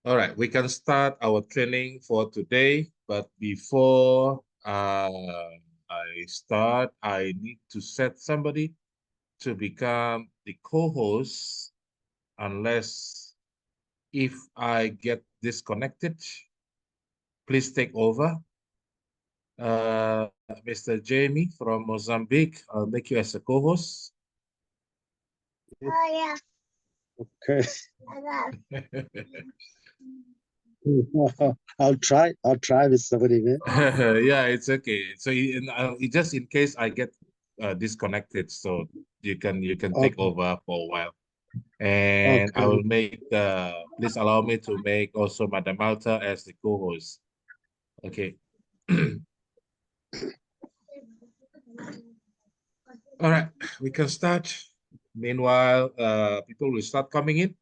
All right, we can start our training for today, but before I start, I need to set somebody to become the co-host, unless if I get disconnected, please take over. Mr. Jamie from Mozambique, I'll make you as a co-host. Oh, yeah. Okay. I'll try with somebody, man. Yeah, it's okay. So just in case I get disconnected, so you can take Okay. over for a while. And I Okay. will make please allow me to make also Madam Malta as the co-host. Okay. All right, we can start. Meanwhile, people will start coming in.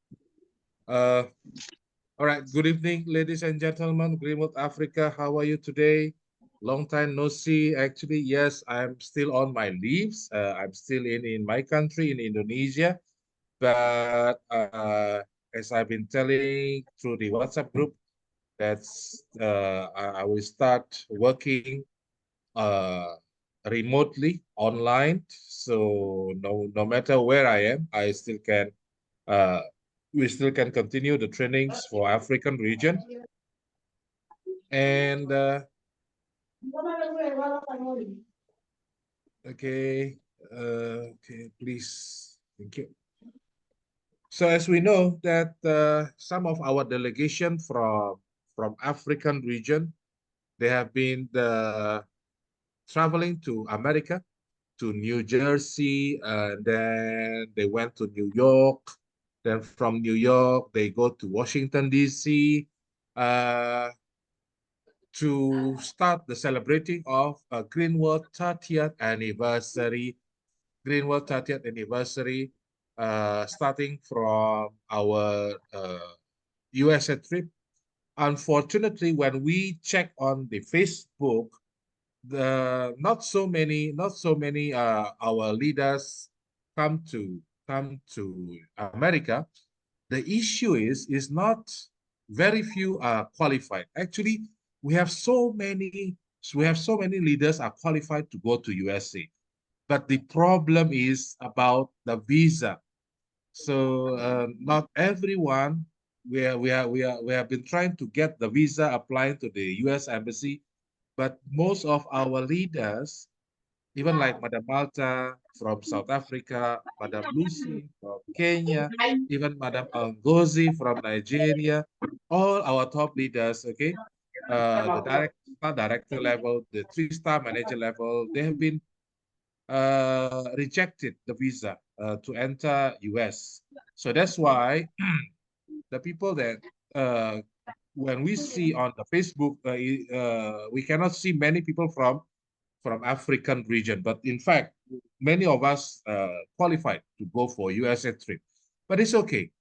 All right, good evening, ladies and gentlemen. Greenwood, Africa, how are you today? Long time no see. Actually, yes, I'm still on my leaves. I'm still in my country, in Indonesia. But as I've been telling through the WhatsApp group, that's I will start working uh, remotely online. So no matter where I am, I still can uh, we still can continue the trainings for African region. And okay, okay, please, thank you. So as we know that some of our delegation from African region, they have been traveling to America, to New Jersey, then they went to New York. Then from New York, they go to Washington, D.C. To start the celebrating of Greenwood 30th anniversary. Greenwood 30th anniversary, starting from our USA trip. Unfortunately, when we check on the Facebook, not so many our leaders come to America. The issue is not very few are qualified. Actually, we have so many leaders are qualified to go to USA, but the problem is about the visa. So not everyone, we have been trying to get the visa applying to the US embassy, but most of our leaders, even like Madam Malta from South Africa, Madam Lucy from Kenya, even Madam Ngozi from Nigeria, all our top leaders, okay, the director level, the 3-star manager level, they have been rejected the visa to enter US. So that's why the people that when we see on the Facebook, we cannot see many people from African region, but in fact, many of us qualified to go for USA trip. But it's okay.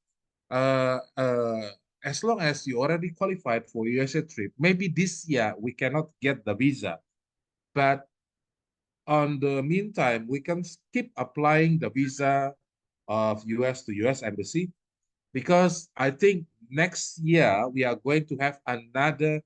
Uh, uh, as long as you already qualified for USA trip, maybe this year we cannot get the visa, but on the meantime, we can keep applying the visa of US to US embassy, because I think next year we are going to have another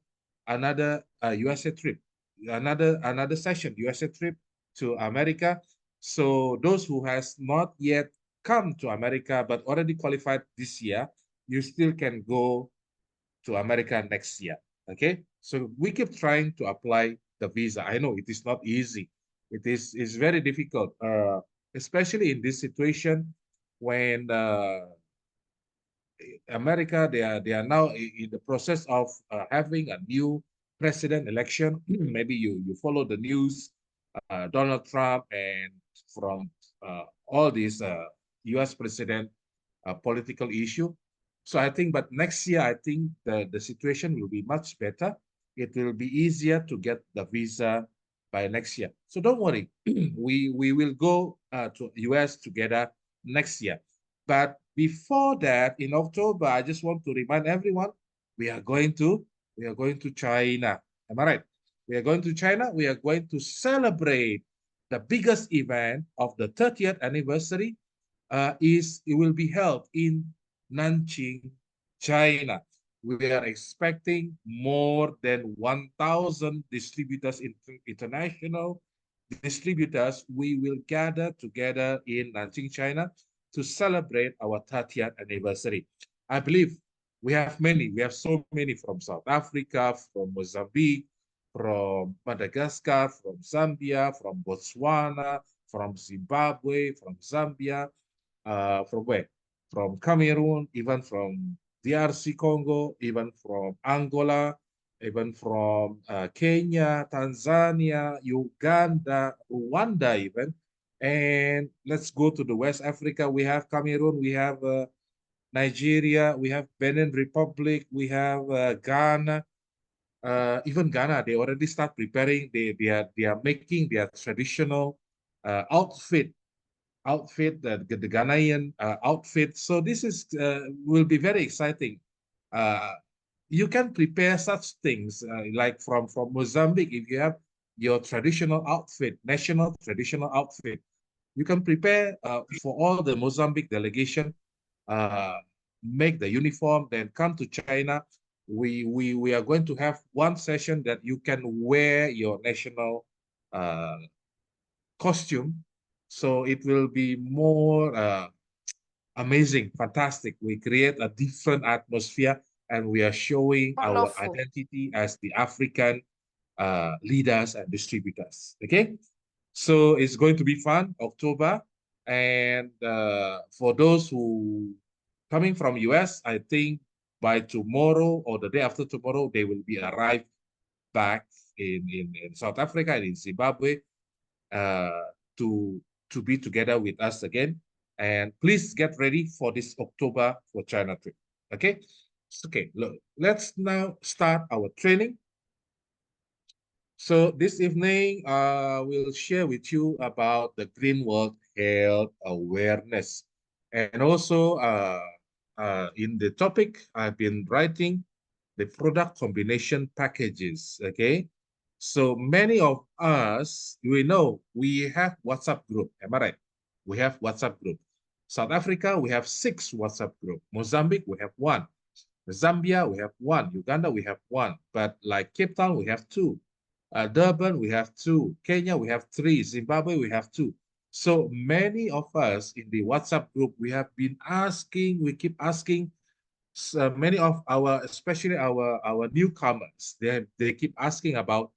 USA trip, another session USA trip to America. So those who has not yet come to America but already qualified this year, you still can go to America next year. Okay, so we keep trying to apply the visa. I know it is not easy. It's very difficult, especially in this situation when America, they are now in the process of having a new president election. Maybe you follow the news, Donald Trump, and from all these U.S. president political issue. So I think, but next year, I think the situation will be much better. It will be easier to get the visa by next year. So don't worry, we will go to US together next year. But before that, in October, I just want to remind everyone, we are going to China. Am I right? We are going to China. We are going to celebrate the biggest event of the 30th anniversary. It will be held in Nanjing, China. we are expecting more than 1,000 distributors, international distributors. We will gather together in Nanjing, China to celebrate our 30th anniversary. I believe we have many. We have so many from South Africa, from Mozambique, from Madagascar, from Zambia, from Botswana, from Zimbabwe, from Zambia, from where? From Cameroon, even from DRC Congo, even from Angola, even from Kenya, Tanzania, Uganda, Rwanda even. And let's go to the West Africa. We have Cameroon, we have Nigeria, we have Benin Republic, we have Ghana. Even Ghana, they already start preparing. They are making their traditional outfit, the Ghanaian outfit. So this is will be very exciting. You can prepare such things like from Mozambique. If you have your traditional outfit, national traditional outfit, you can prepare for all the Mozambique delegation. Make the uniform, then come to China. We are going to have one session that you can wear your national costume. So it will be more amazing, fantastic. We create a different atmosphere and we are showing our Wonderful. identity as the African leaders and distributors. Okay, so it's going to be fun, October. And for those who coming from US, I think by tomorrow or the day after tomorrow, they will be arrived back in South Africa and in Zimbabwe uh, to be together with us again. And please get ready for this October for China trip. Okay. Okay. Look, let's now start our training. So this evening, we'll share with you about the Green World Health Awareness. And also in the topic, I've been writing the product combination packages, okay? So many of us, we know we have WhatsApp group, am I right? We have WhatsApp group. South Africa, we have 6 WhatsApp group. Mozambique, we have 1. Zambia, we have 1. Uganda, we have 1. But like Cape Town, we have 2. Durban, we have 2. Kenya, we have 3. Zimbabwe, we have 2. So many of us in the WhatsApp group, we have been asking, we keep asking, many of our, especially our newcomers, they keep asking about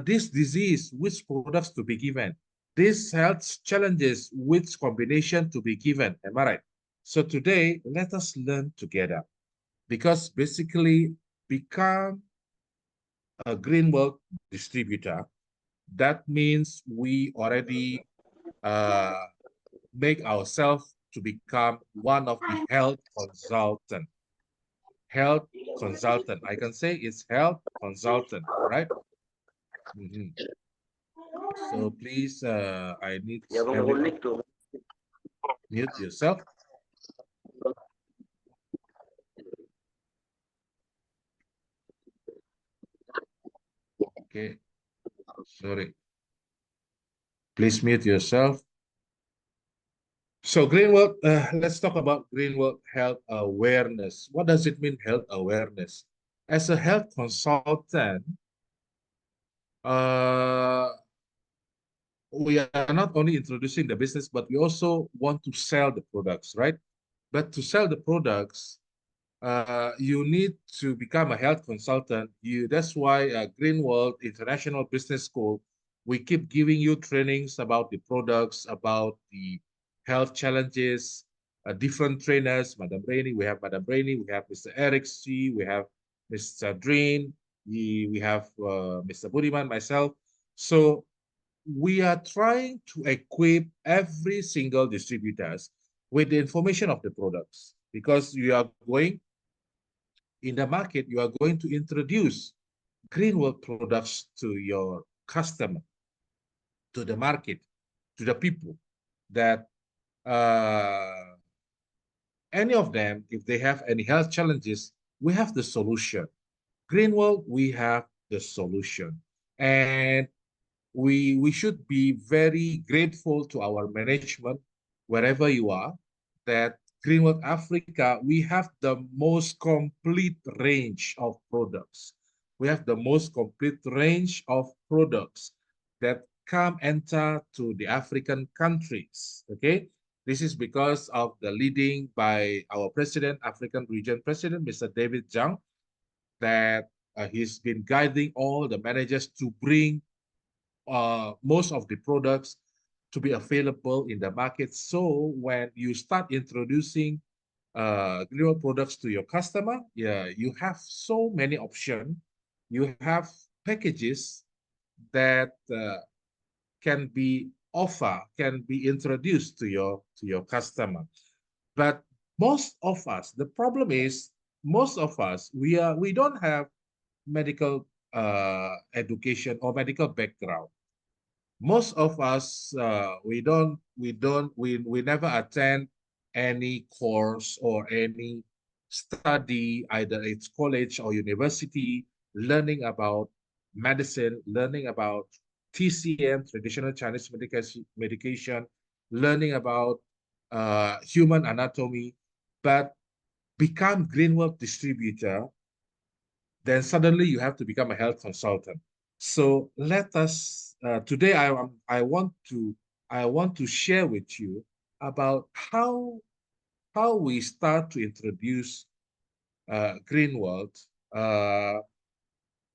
this disease, which products to be given, this health challenges, which combination to be given. Am I right? So today, let us learn together, because basically become a green world distributor. That means we already make ourselves to become one of the health consultant. Health consultant. I can say it's health consultant, right? So please, I need everyone to mute yourself. Okay, sorry. Please mute yourself. So Greenworld, let's talk about Greenworld health awareness. What does it mean, health awareness? As a health consultant, we are not only introducing the business, but we also want to sell the products, right? But to sell the products, you need to become a health consultant. That's why Greenworld International Business School, we keep giving you trainings about the products, about the health challenges, different trainers, Madam Rainey, we have Madam Rainey, we have Mr. Eric C, we have Mr. Drain, we have Mr. Budiman, myself. So we are trying to equip every single distributors with the information of the products, because you are going in the market, you are going to introduce Greenworld products to your customer, to the market, to the people, that any of them, if they have any health challenges, we have the solution. Greenworld, we have the solution. And we should be very grateful to our management, wherever you are, that Greenwood Africa, we have the most complete range of products. We have the most complete range of products that enter to the African countries. Okay, this is because of the leading by our president, African region president, Mr. David Zhang, that he's been guiding all the managers to bring most of the products to be available in the market. So when you start introducing Greenwood products to your customer, yeah, you have so many options. You have packages that can be introduced to your customer. But most of us, the problem is most of us we don't have medical education or medical background. Most of us we never attend any course or any study, either it's college or university, learning about medicine, learning about TCM, traditional Chinese medication, learning about human anatomy, but become Greenwood distributor, then suddenly you have to become a health consultant. So let us today I want to share with you about how we start to introduce Greenwald.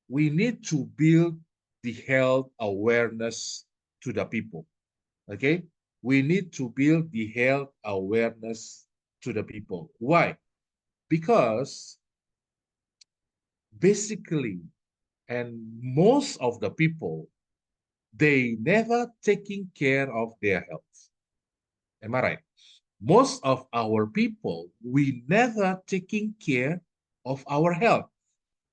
We need to build the health awareness to the people. Okay, we need to build the health awareness to the people. Why? Because basically, and most of the people, they never taking care of their health. Am I right? Most of our people, we never taking care of our health.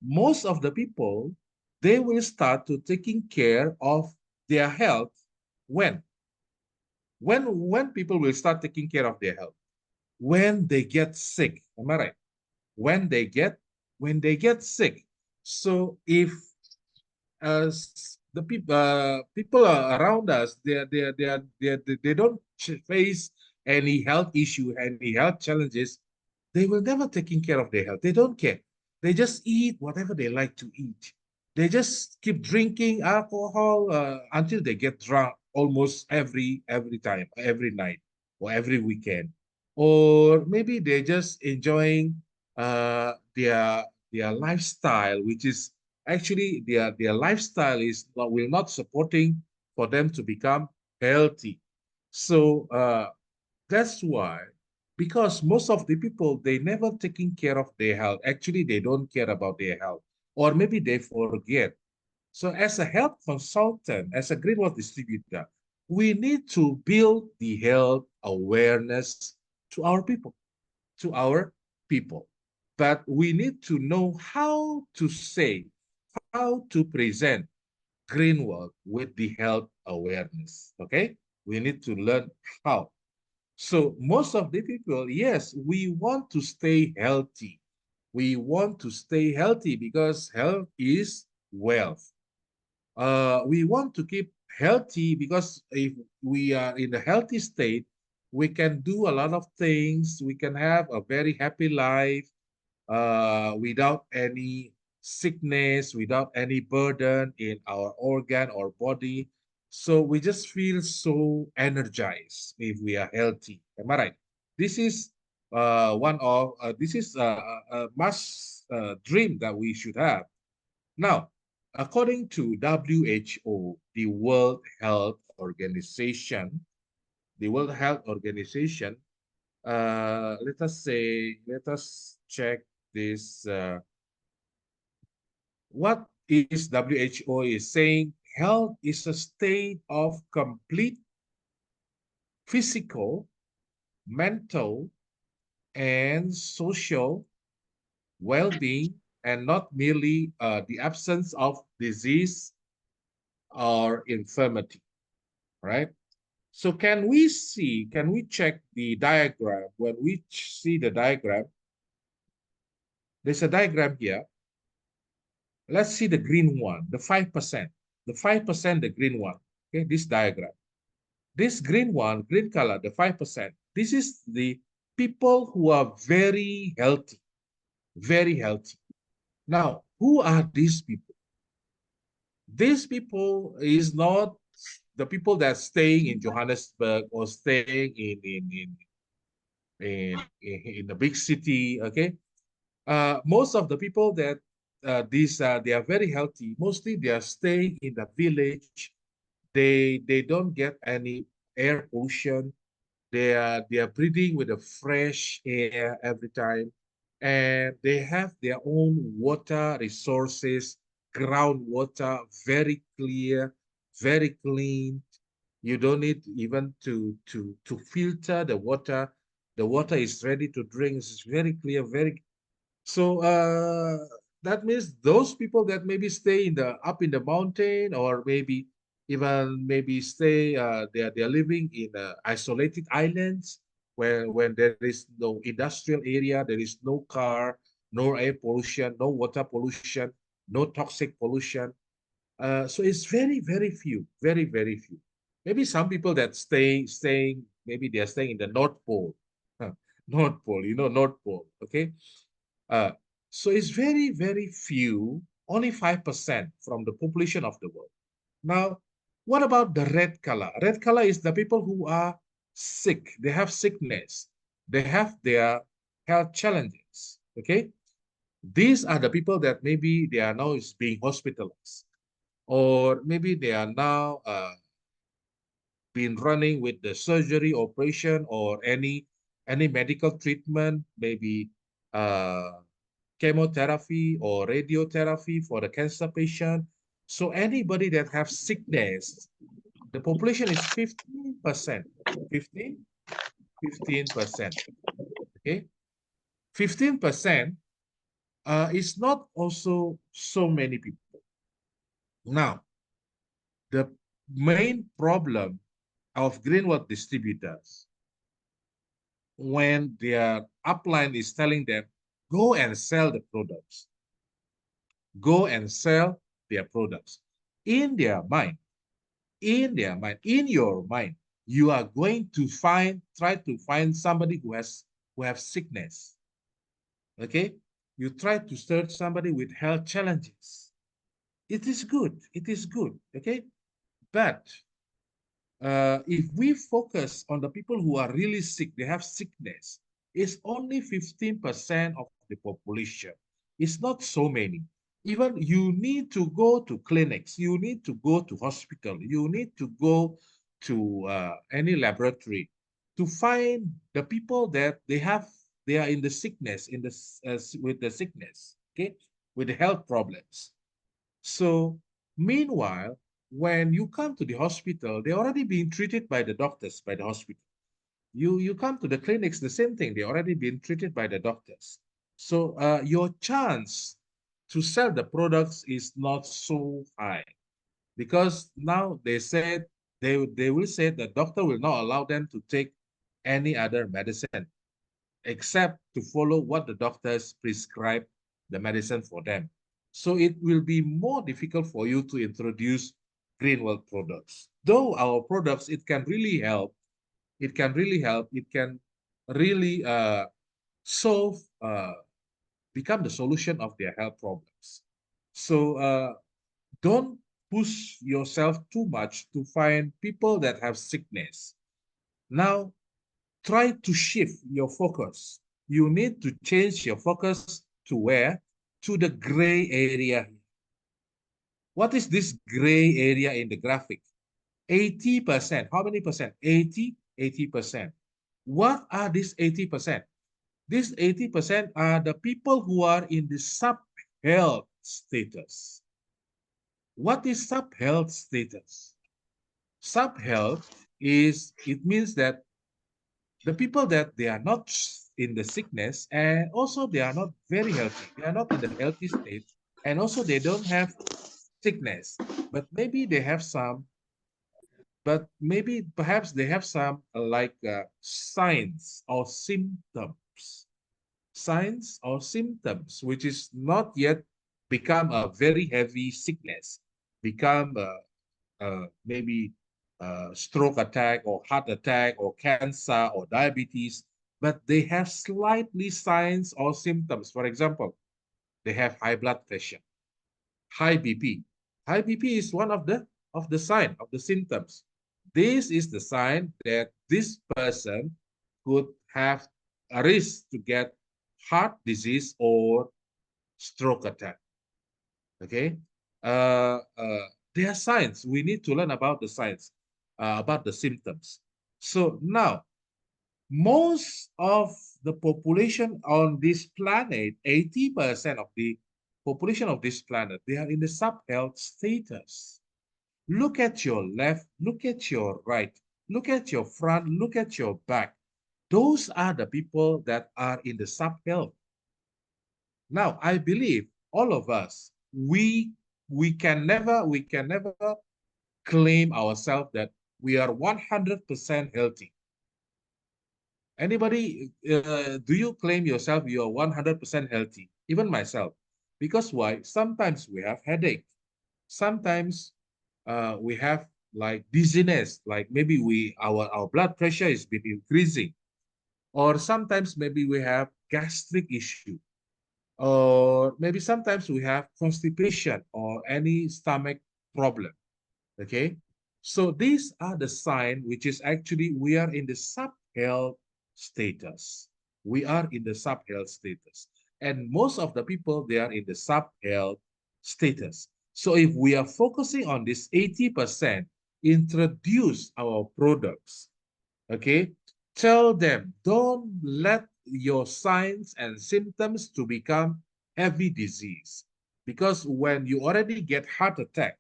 Most of the people, they will start to taking care of their health when? When people will start taking care of their health? When they get sick. Am I right? When they get sick. So if the people around us, they don't face any health issue, any health challenges, they will never taking care of their health. They don't care. They just eat whatever they like to eat. They just keep drinking alcohol until they get drunk almost every time, every night, or every weekend. Or maybe they're just enjoying their lifestyle, which is actually their lifestyle is not, will not supporting for them to become healthy. So that's why, because most of the people, they never taking care of their health. Actually, they don't care about their health, or maybe they forget. So as a health consultant, as a greenwater distributor, we need to build the health awareness to our people, to our people. But we need to know how to say, how to present Greenwald with the health awareness. Okay, we need to learn how. So most of the people, yes, we want to stay healthy. We want to stay healthy because health is wealth. We want to keep healthy because if we are in a healthy state, we can do a lot of things. We can have a very happy life without any sickness, without any burden in our organ or body. So we just feel so energized if we are healthy. Am I right? This is this is a must dream that we should have. Now, according to WHO, the World Health Organization, let us check this. What is WHO is saying? Health is a state of complete physical, mental, and social well-being, and not merely the absence of disease or infirmity, right? So can we check the diagram? When we see the diagram, there's a diagram here. Let's see the green one, the 5%. The 5%, the green one. Okay, this diagram. This green one, green color, the 5%. This is the people who are very healthy, very healthy. Now, who are these people? These people is not the people that staying in Johannesburg or staying in the big city. Okay, most of the people that they are very healthy. Mostly they are staying in the village. They don't get any air pollution. They are breathing with the fresh air every time, and they have their own water resources, groundwater, very clear, very clean. You don't need even to filter the water. The water is ready to drink. It's very clear, very so that means those people that maybe stay in the up in the mountain or maybe even maybe stay they are living in isolated islands where when there is no industrial area, there is no car, no air pollution, no water pollution, no toxic pollution. So it's very few, very few. Maybe some people that staying maybe they are staying in the North Pole, North Pole, North Pole. Okay, uh, so it's very few, only 5% from the population of the world. Now, what about the red color? Red color is the people who are sick. They have sickness. They have their health challenges. Okay, these are the people that maybe they are now is being hospitalized, or maybe they are now been running with the surgery, operation, or any medical treatment, maybe uh, chemotherapy or radiotherapy for the cancer patient. So anybody that have sickness, the population is 15%. 15, 15%. Okay. 15% is not also so many people. Now, the main problem of greenwood distributors when their upline is telling them, go and sell the products, go and sell their products. In their mind, in your mind, you are going to try to find somebody who have sickness. Okay? You try to search somebody with health challenges. It is good. It is good. Okay? But if we focus on the people who are really sick, they have sickness, it's only 15% of the population. It's not so many. Even you need to go to clinics, you need to go to hospital, you need to go to any laboratory to find the people that they are in the sickness, with the sickness, okay, with the health problems. So meanwhile, when you come to the hospital, they're already being treated by the doctors, by the hospital. You come to the clinics, the same thing. They're already being treated by the doctors. So your chance to sell the products is not so high because now they said they will say the doctor will not allow them to take any other medicine except to follow what the doctors prescribe the medicine for them. So it will be more difficult for you to introduce Greenwell products. Though our products, it can really help. It can really help. It can really solve, become the solution of their health problems. So don't push yourself too much to find people that have sickness. Now, try to shift your focus. You need to change your focus to where? To the gray area. What is this gray area in the graphic? 80%. How many percent? 80%. What are these 80%? These 80% are the people who are in the sub-health status. What is sub-health status? Sub-health it means that the people that they are not in the sickness and also they are not very healthy. They are not in the healthy state and also they don't have sickness, but maybe they have some, but maybe perhaps they have some signs or symptoms, which is not yet become a very heavy sickness, become maybe stroke attack or heart attack or cancer or diabetes. but they have slightly signs or symptoms. For example, they have high blood pressure, high BP. High BP is one of the sign of the symptoms. This is the sign that this person could have a risk to get heart disease or stroke attack. Okay, there are signs. We need to learn about the signs, about the symptoms. So now, most of the population on this planet, 80% of the population of this planet, they are in the sub-health status. Look at your left, look at your right, look at your front, look at your back. Those are the people that are in the sub-health. Now, I believe all of us, we can never claim ourselves that we are 100% healthy. Anybody, do you claim yourself you are 100% healthy? Even myself. Because why? Sometimes we have headache. Sometimes we have like dizziness, like maybe our blood pressure has been increasing. Or sometimes maybe we have gastric issue. Or maybe sometimes we have constipation or any stomach problem. Okay, so these are the signs which is actually we are in the sub-health status. We are in the sub-health status. And most of the people, they are in the sub-health status. So if we are focusing on this 80%, introduce our products, okay? Tell them, don't let your signs and symptoms to become heavy disease. Because when you already get heart attack,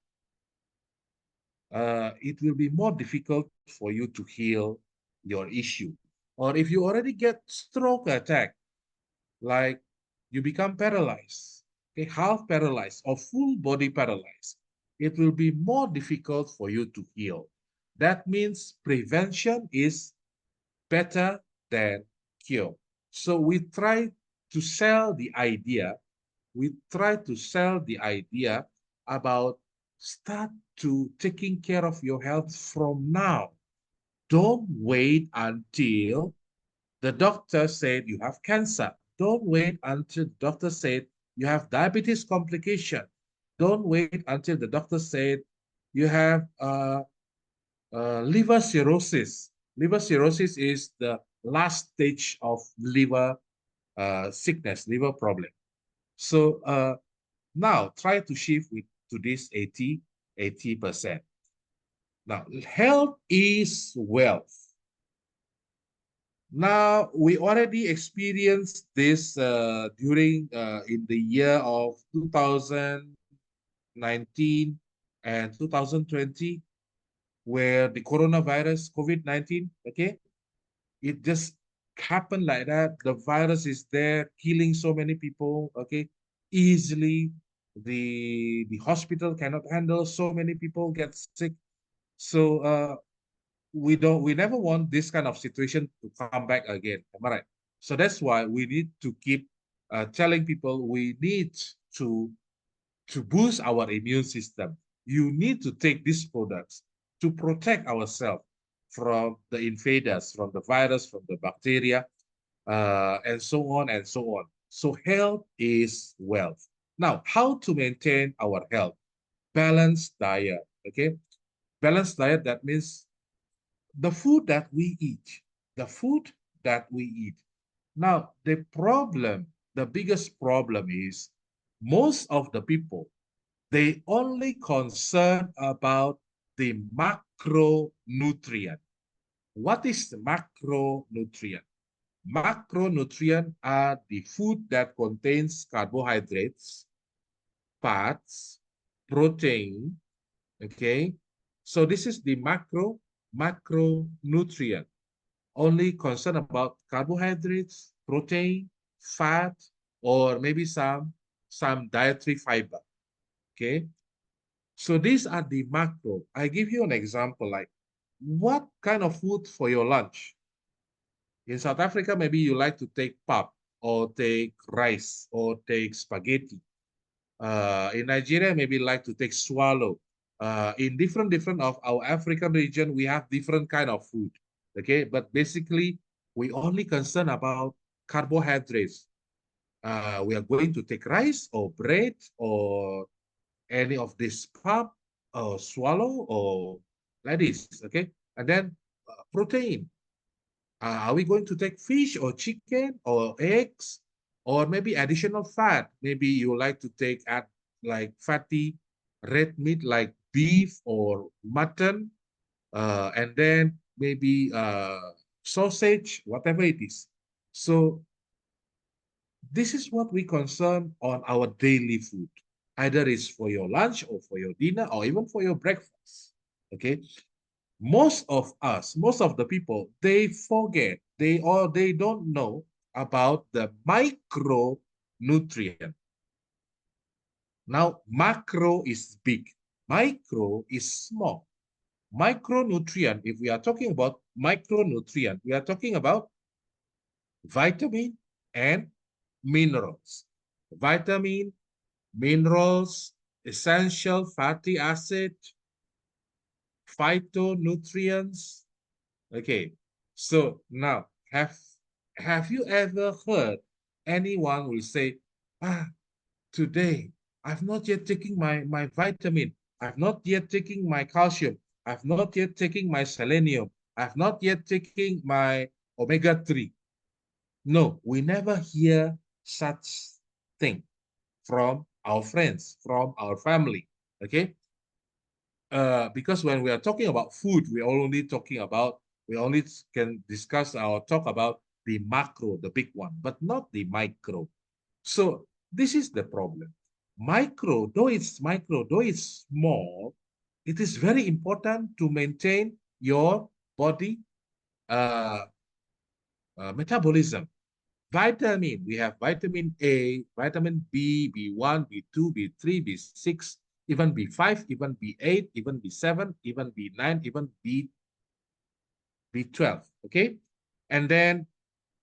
it will be more difficult for you to heal your issue. Or if you already get stroke attack, like you become paralyzed, okay, half paralyzed or full body paralyzed, it will be more difficult for you to heal. That means prevention is better than cure. So we try to sell the idea, about start to taking care of your health from now. Don't wait until the doctor said you have cancer. Don't wait until the doctor said you have diabetes complication. Don't wait until the doctor said you have liver cirrhosis. Liver cirrhosis is the last stage of liver sickness, liver problem. So now try to shift to this 80%. Now, health is wealth. Now, we already experienced this during in the year of 2019 and 2020, where the coronavirus, COVID-19, okay, it just happened like that. The virus is there, killing so many people, okay, easily. The hospital cannot handle so many people get sick. So we never want this kind of situation to come back again. Am I right? So that's why we need to keep telling people we need to boost our immune system. You need to take these products to protect ourselves from the invaders, from the virus, from the bacteria, and so on and so on. So health is wealth. Now, how to maintain our health? Balanced diet, okay? Balanced diet, that means the food that we eat, the food that we eat. Now, the biggest problem is most of the people, they only concern about the macronutrient. What is the macronutrient? Macronutrient are the food that contains carbohydrates, fats, protein, okay? So this is the macronutrient. Only concerned about carbohydrates, protein, fat, or maybe some dietary fiber, okay? So these are the macro. I give you an example, like what kind of food for your lunch? In South Africa, maybe you like to take pap or take rice or take spaghetti. In Nigeria, maybe like to take swallow. In different of our African region, we have different kind of food. Okay, but basically we only concern about carbohydrates. We are going to take rice or bread or any of this pulp or swallow or like this, okay? And then protein. Are we going to take fish or chicken or eggs or maybe additional fat? Maybe you like to take like fatty red meat like beef or mutton, and then maybe sausage, whatever it is. So this is what we concern on our daily food. Either it's for your lunch or for your dinner or even for your breakfast. Okay. Most of us, most of the people, they forget, they don't know about the micronutrient. Now, macro is big, micro is small. Micronutrient, if we are talking about micronutrient, we are talking about vitamin and minerals. Vitamin, minerals, essential fatty acid, phytonutrients. Okay, so now have you ever heard anyone will say, today I've not yet taken my vitamin, I've not yet taken my calcium, I've not yet taken my selenium, I've not yet taken my omega-3. No, we never hear such thing from our friends, from our family. Okay. Because when we are talking about food, we only can discuss or talk about the macro, the big one, but not the micro. So this is the problem. Micro, though it's small, it is very important to maintain your body uh, metabolism. Vitamin, we have vitamin A, vitamin B, B1, B2, B3, B6, even B5, even B8, even B7, even B9, even B12, okay? And then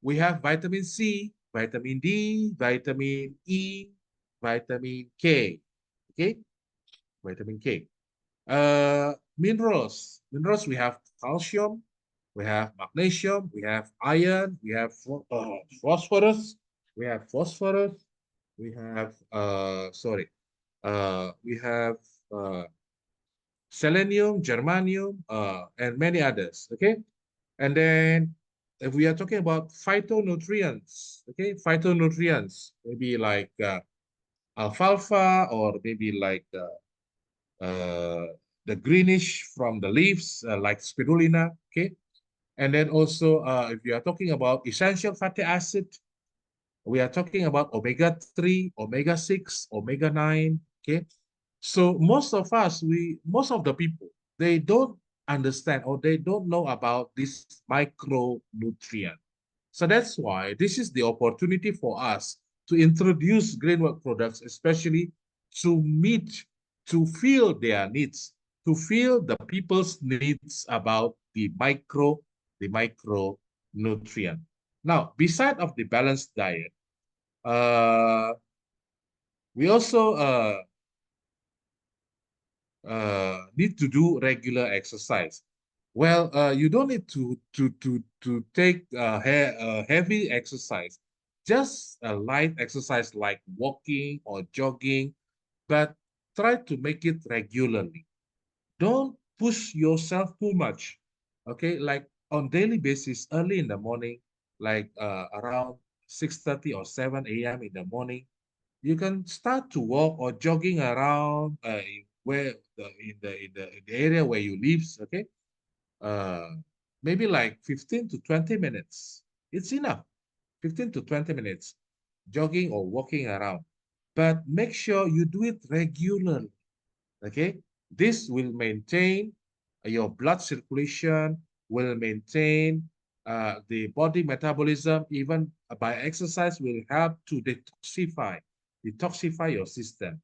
we have vitamin C, vitamin D, vitamin E, vitamin K, okay? Vitamin K. Minerals, we have calcium, we have magnesium, we have iron, we have phosphorus, we have phosphorus, we have we have uh, selenium, germanium, and many others. Okay, and then if we are talking about phytonutrients, okay, phytonutrients maybe like alfalfa or maybe like the greenish from the leaves like spirulina. Okay, and then also if you are talking about essential fatty acid, we are talking about omega-3, omega-6, omega-9. Okay, so most of the people, they don't understand or they don't know about this micronutrient. So that's why this is the opportunity for us to introduce green work products, especially to meet, to fill their needs, to fill the people's needs about the micronutrient. Now, beside of the balanced diet, uh, we also need to do regular exercise. Well, you don't need to take heavy exercise, just a light exercise like walking or jogging, but try to make it regularly. Don't push yourself too much. Okay, like on daily basis, early in the morning, like around 6:30 or 7 a.m. in the morning, you can start to walk or jogging around where in the area where you live. Okay, uh, maybe like 15 to 20 minutes. It's enough. 15 to 20 minutes jogging or walking around, but make sure you do it regularly. Okay, this will maintain your blood circulation, will maintain the body metabolism. Even by exercise will help to detoxify your system.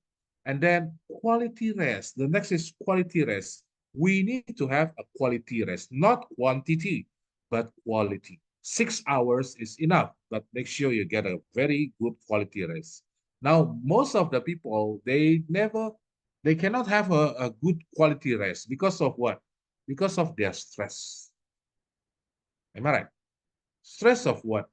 And then quality rest. The next is quality rest. We need to have a quality rest, not quantity, but quality. 6 hours is enough, but make sure you get a very good quality rest. Now, most of the people, they cannot have a good quality rest because of what? Because of their stress. Am I right? Stress of what?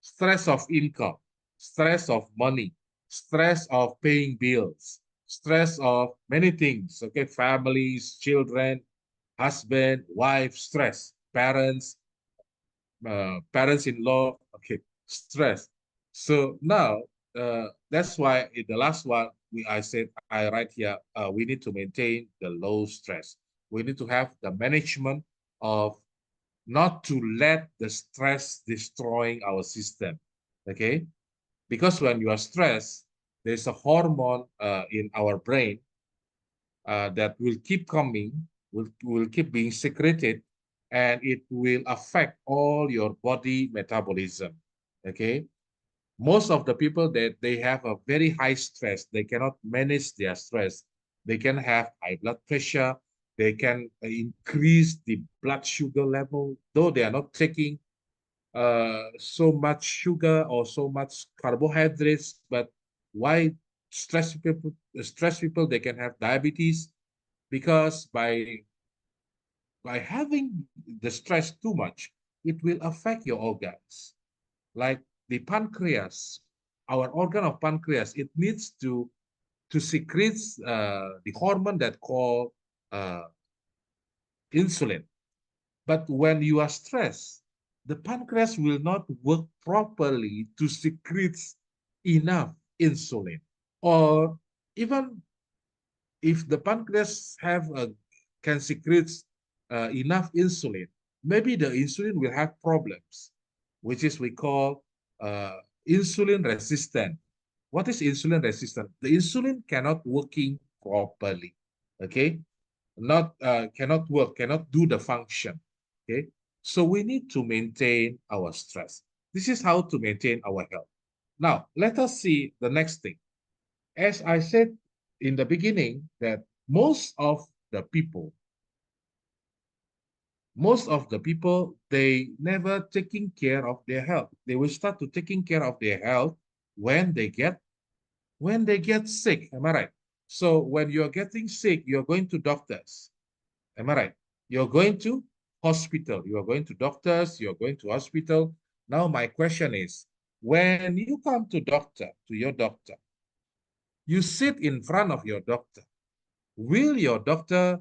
Stress of income, stress of money, stress of paying bills, stress of many things. Okay, families, children, husband, wife, stress, parents, parents-in-law, okay, stress. So now, that's why in the last one, I said, I write here, we need to maintain the low stress. We need to have the management of not to let the stress destroying our system, okay? Because when you are stressed, there's a hormone in our brain that will keep coming, will keep being secreted, and it will affect all your body metabolism. Okay. Most of the people that they have a very high stress, they cannot manage their stress. They can have high blood pressure. They can increase the blood sugar level, though they are not taking so much sugar or so much carbohydrates. But why stress people, they can have diabetes because by having the stress too much, it will affect your organs. Like the pancreas, our organ of pancreas, it needs to secrete the hormone that called uh, insulin. But when you are stressed, the pancreas will not work properly to secrete enough insulin. Or even if the pancreas can secrete enough insulin, maybe the insulin will have problems, which is we call uh, insulin resistant. What is insulin resistant? The insulin cannot working properly. Okay, not cannot work, cannot do the function. Okay, so we need to maintain our stress. This is how to maintain our health. Now let us see the next thing. As I said in the beginning, that the people, most of the people, they never taking care of their health. They will start to taking care of their health when they get sick. Am I right? So when you're getting sick, you're going to doctors. Am I right? You're going to hospital. You are going to doctors. You're going to hospital. Now my question is, when you come to your doctor, you sit in front of your doctor. Will your doctor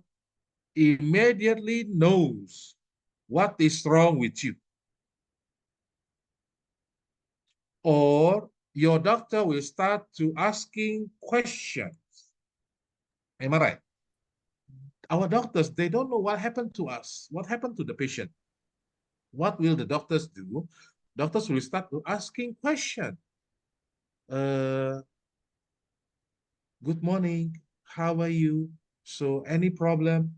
immediately knows what is wrong with you? Or your doctor will start to asking questions. Am I right? Our doctors, they don't know what happened to us, what happened to the patient. What will the doctors do? Doctors will start to asking questions. Uh, Good morning. How are you? So any problem?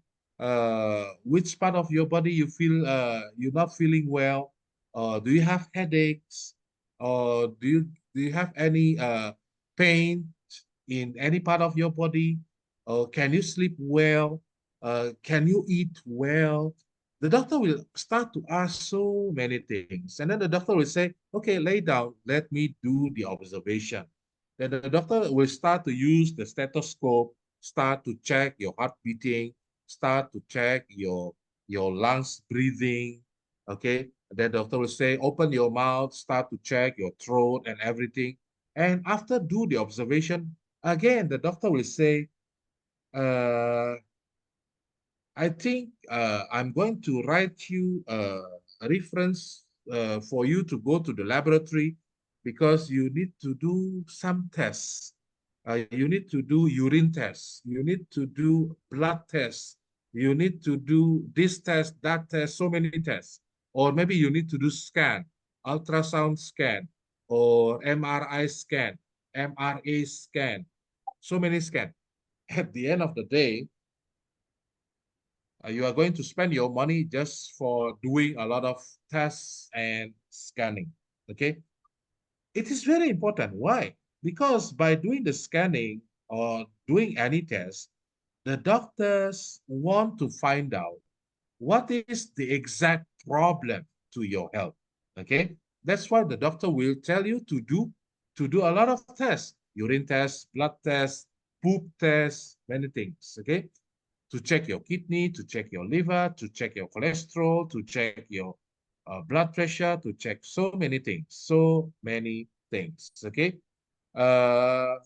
Which part of your body you feel you're not feeling well? Do you have headaches? Or do you have any pain in any part of your body? Or can you sleep well? Can you eat well? The doctor will start to ask so many things. And then the doctor will say, okay, lay down, let me do the observation. Then the doctor will start to use the stethoscope, start to check your heart beating, start to check your lungs breathing. Okay. Then the doctor will say, open your mouth, start to check your throat and everything. And after do the observation, again, the doctor will say, uh, I think I'm going to write you a reference for you to go to the laboratory because you need to do some tests. You need to do urine tests. You need to do blood tests. You need to do this test, that test, so many tests. Or maybe you need to do scan, ultrasound scan, or MRI scan, MRA scan, so many scan. At the end of the day, you are going to spend your money just for doing a lot of tests and scanning. Okay. It is very important. Why? Because by doing the scanning or doing any test, the doctors want to find out what is the exact problem to your health. Okay. That's why the doctor will tell you to do a lot of tests, urine tests, blood tests, poop tests, many things. Okay, to check your kidney, to check your liver, to check your cholesterol, to check blood pressure, to check so many things. Okay. Uh,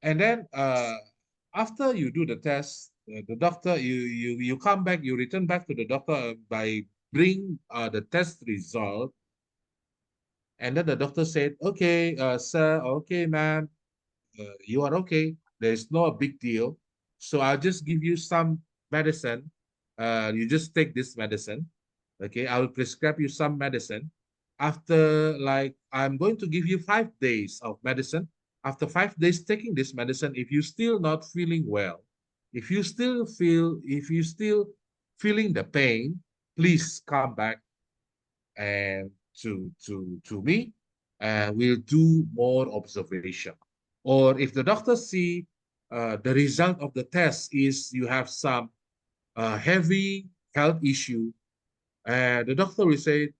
and then after you do the test, the doctor, you come back, you return back to the doctor by bring the test result. And then the doctor said, okay, sir, okay, ma'am, you are okay. There's no big deal. So I'll just give you some medicine. You just take this medicine. Okay, I will prescribe you some medicine. After, like, I'm going to give you 5 days of medicine. After 5 days taking this medicine, if you still not feeling well, if you still feeling the pain, please come back and to me, and we'll do more observation. Or if the doctor see the result of the test is you have some heavy health issue, and the doctor will say,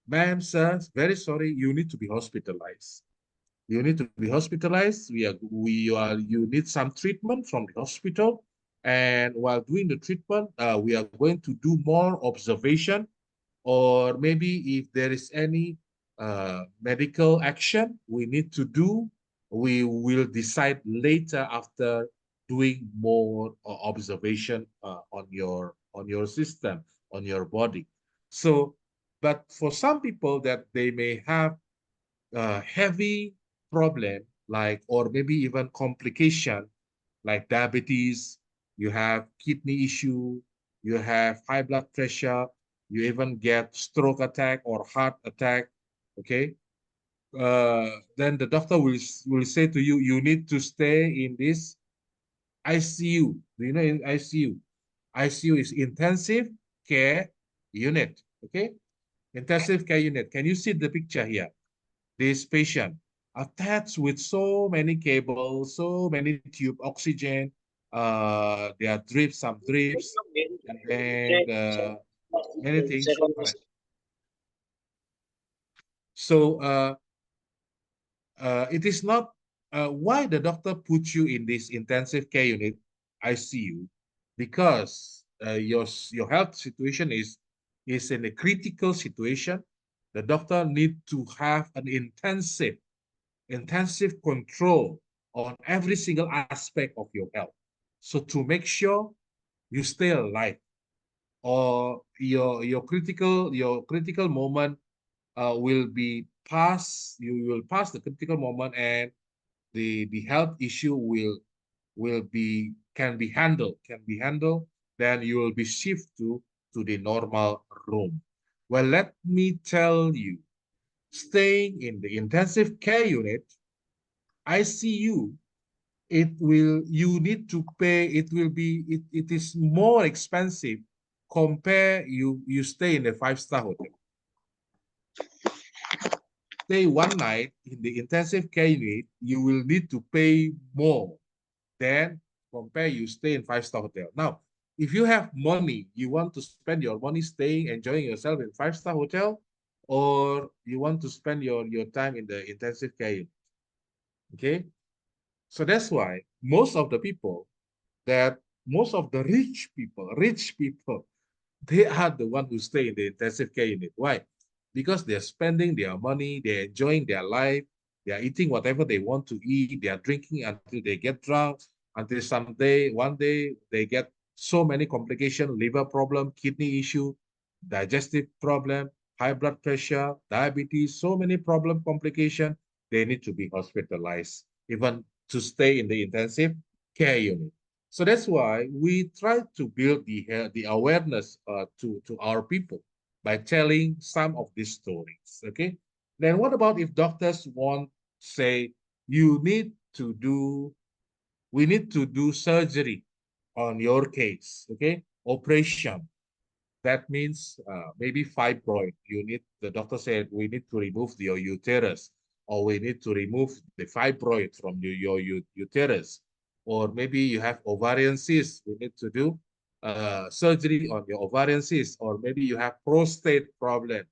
ma'am, sir, very sorry, you need to be hospitalized. You need to be hospitalized. You need some treatment from the hospital. And while doing the treatment, we are going to do more observation, or maybe if there is any medical action we need to do, we will decide later after doing more observation on your system, on your body. So, but for some people that they may have heavy problem, like, or maybe even complication, like diabetes, you have kidney issue, you have high blood pressure, you even get stroke attack or heart attack. Okay. Then the doctor will say to you, you need to stay in this ICU. Do you know in ICU? ICU is intensive care unit. Okay. Intensive care unit. Can you see the picture here? This patient attached with so many cables, so many tube, oxygen, there are drips, some drips, and then many things. So it is not why the doctor put you in this intensive care unit, ICU, because your health situation is in a critical situation. The doctor need to have an intensive control on every single aspect of your health. So to make sure you stay alive, or your critical moment will be past. You will pass the critical moment, and the health issue will be can be handled. Then you will be shifted to the normal room. Well, let me tell you, staying in the intensive care unit, ICU, you need to pay, it is more expensive compare you stay in a 5-star hotel. Stay one night in the intensive care unit, you will need to pay more than compare you stay in 5-star hotel. Now, if you have money, you want to spend your money staying, enjoying yourself in 5-star hotel, or you want to spend your time in the intensive care unit. Okay. So that's why most of the people that most of the rich people, they are the one who stay in the intensive care unit. Why? Because they're spending their money, they're enjoying their life, they're eating whatever they want to eat, they're drinking until they get drunk, until one day, they get so many complications, liver problem, kidney issue, digestive problem, high blood pressure, diabetes, so many problem complications, they need to be hospitalized, even to stay in the intensive care unit. So that's why we try to build the awareness to our people by telling some of these stories. Okay. Then what about if doctors want say you need to do we need to do surgery on your case? Okay, operation. That means maybe fibroid. The doctor said we need to remove your uterus, or we need to remove the fibroid from your uterus, or maybe you have ovarian cyst. We need to do surgery on your ovarian cyst, or maybe you have prostate problem.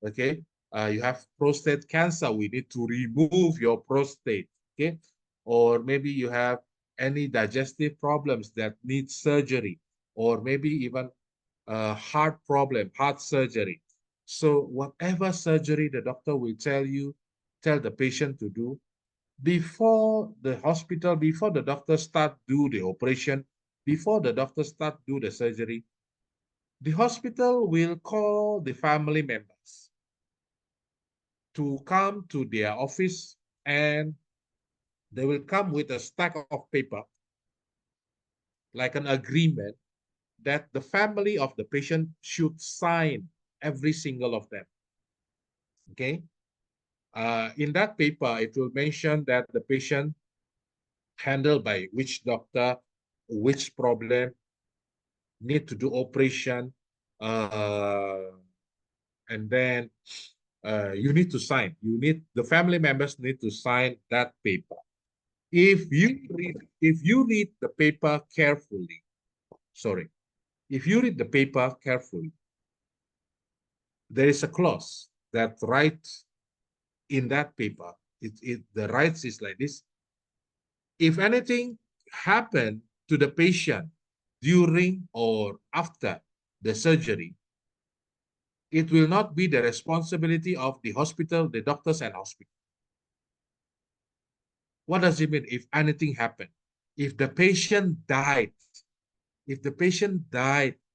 Okay, you have prostate cancer. We need to remove your prostate. Okay, or maybe you have any digestive problems that need surgery, or maybe even heart problem, heart surgery. So whatever surgery the doctor will tell the patient to do, before the hospital, before the doctor start do the operation, before the doctor start do the surgery, the hospital will call the family members to come to their office, and they will come with a stack of paper, like an agreement that the family of the patient should sign every single of them. Okay. In that paper, it will mention that the patient handled by which doctor, which problem, need to do operation, and then you need to sign. The family members need to sign that paper. If you read the paper carefully, sorry, if you read the paper carefully, there is a clause that writes in that paper. The rights is like this: if anything happened to the patient during or after the surgery, it will not be the responsibility of the hospital, the doctors and hospital. What does it mean if anything happened? If the patient died,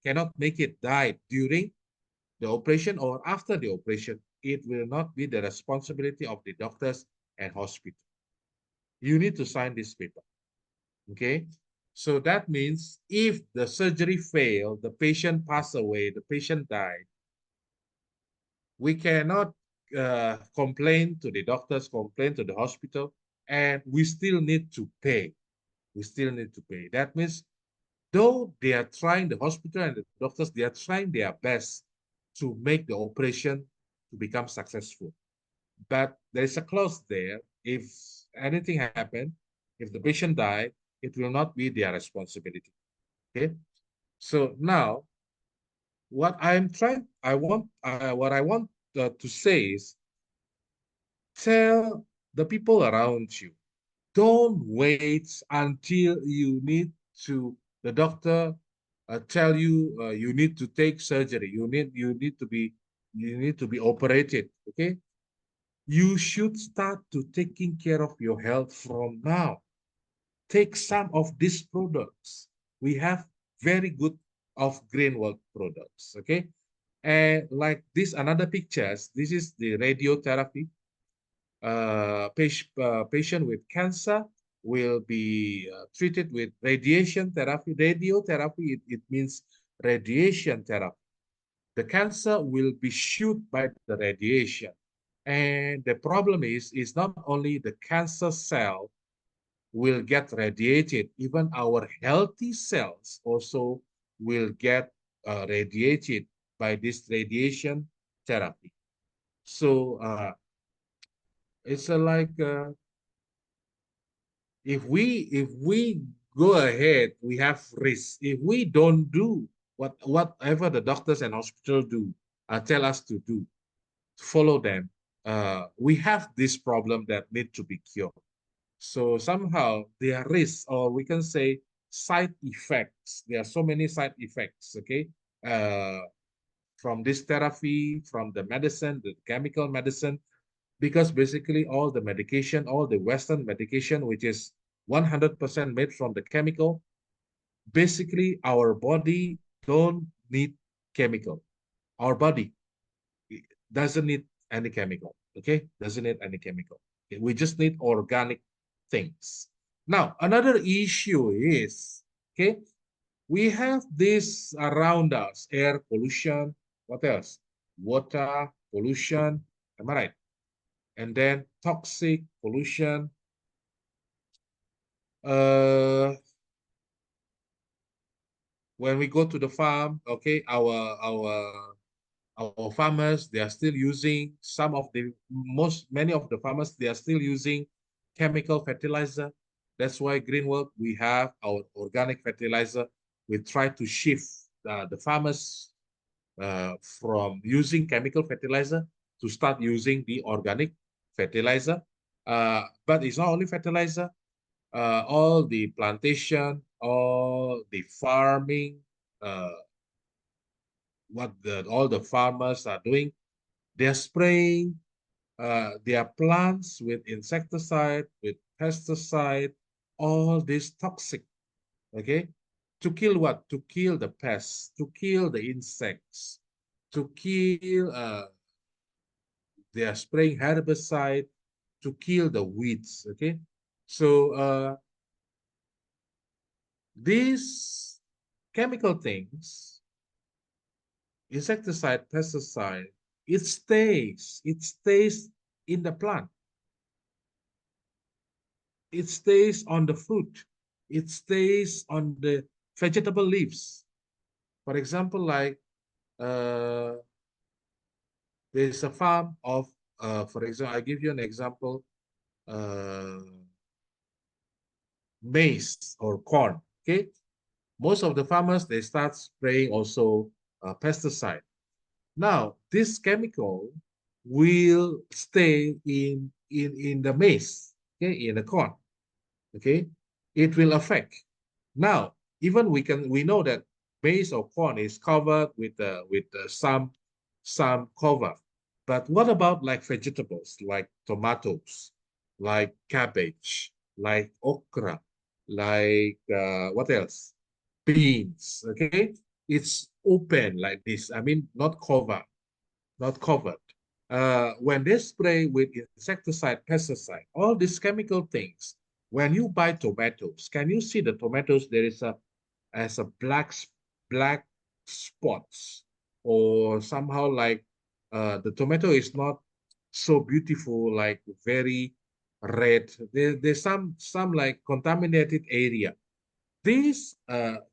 cannot make it, died during the operation or after the operation, it will not be the responsibility of the doctors and hospital. You need to sign this paper. Okay. So that means if the surgery failed, the patient passed away, the patient died, we cannot complain to the doctors, complain to the hospital, and we still need to pay. We still need to pay. That means though they are trying, the hospital and the doctors, they are trying their best to make the operation to become successful. But there is a clause there. If anything happened, if the patient died, it will not be their responsibility. Okay. So now, what I want to say is, tell the people around you, don't wait until you need to, the doctor tell you you need to take surgery, you need to be operated. Okay. You should start to taking care of your health from now. Take some of these products. We have very good of green work products. Okay. And like this, another pictures, this is the radiotherapy. Patient with cancer will be treated with radiation therapy. Radiotherapy, it means radiation therapy. The cancer will be shoot by the radiation. And the problem is not only the cancer cell will get radiated, even our healthy cells also will get radiated by this radiation therapy. So it's like if we go ahead, we have risk. If we don't do whatever the doctors and hospital do, tell us to do, follow them, we have this problem that need to be cured. So somehow there are risks, or we can say side effects. There are so many side effects, okay? From this therapy, from the medicine, the chemical medicine, because basically all the medication, all the Western medication, which is 100% made from the chemical, basically our body don't need chemical. Our body doesn't need any chemical, okay? Doesn't need any chemical. Okay? We just need organic things. Now, another issue is, okay, we have this around us, air pollution, what else? Water pollution, am I right? And then toxic pollution. When we go to the farm, okay, our farmers, they are still using many of the farmers, they are still using chemical fertilizer. That's why Greenworld, we have our organic fertilizer. We try to shift the farmers from using chemical fertilizer to start using the organic fertilizer. But it's not only fertilizer, all the plantation, all the farming, all the farmers are doing, They're spraying their plants with insecticide, with pesticide, all this toxic, okay? To kill what? To kill the pests, to kill the insects, to kill, they are spraying herbicide to kill the weeds, okay? So these chemical things, insecticide, pesticide, it stays in the plant. It stays on the fruit. It stays on the vegetable leaves. For example, like there's a farm of, for example, I give you an example, maize or corn, okay? Most of the farmers, they start spraying also pesticide. Now, this chemical will stay in the maize, okay, in the corn, okay? It will affect. Now, even we know that maize or corn is covered with some cover. But what about like vegetables, like tomatoes, like cabbage, like okra, like what else? Beans, okay? It's open like this. I mean, not covered, not covered. When they spray with insecticide, pesticide, all these chemical things, when you buy tomatoes, can you see the tomatoes? There is a black spots, or somehow like the tomato is not so beautiful, like very red. There's some like contaminated area. These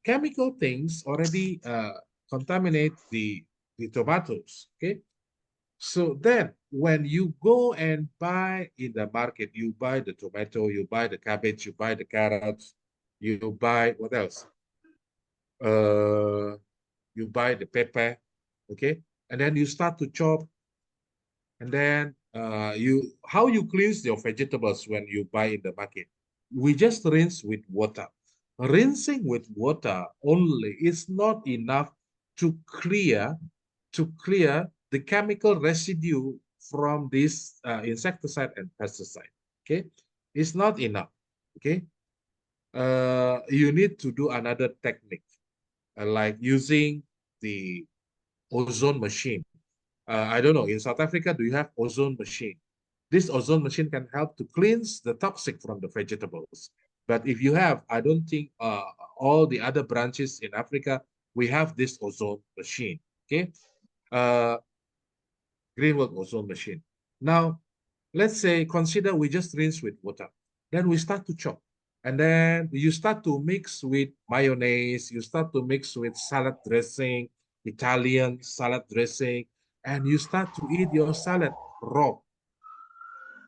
chemical things already contaminate the tomatoes. Okay, so then when you go and buy in the market, you buy the tomato, you buy the cabbage, you buy the carrots, you buy what else? Uh, you buy the pepper, okay? And then you start to chop, and then how you cleanse your vegetables when you buy in the market? We just rinse with water. Rinsing with water only is not enough to clear the chemical residue from this insecticide and pesticide. Okay, it's not enough. Okay, you need to do another technique, like using the ozone machine. I don't know, in South Africa, do you have ozone machine? This ozone machine can help to cleanse the toxic from the vegetables. But if you have, I don't think all the other branches in Africa, we have this ozone machine, okay? Greenwood ozone machine. Now, let's say, consider we just rinse with water. Then we start to chop. And then you start to mix with mayonnaise, you start to mix with salad dressing, Italian salad dressing, and you start to eat your salad raw.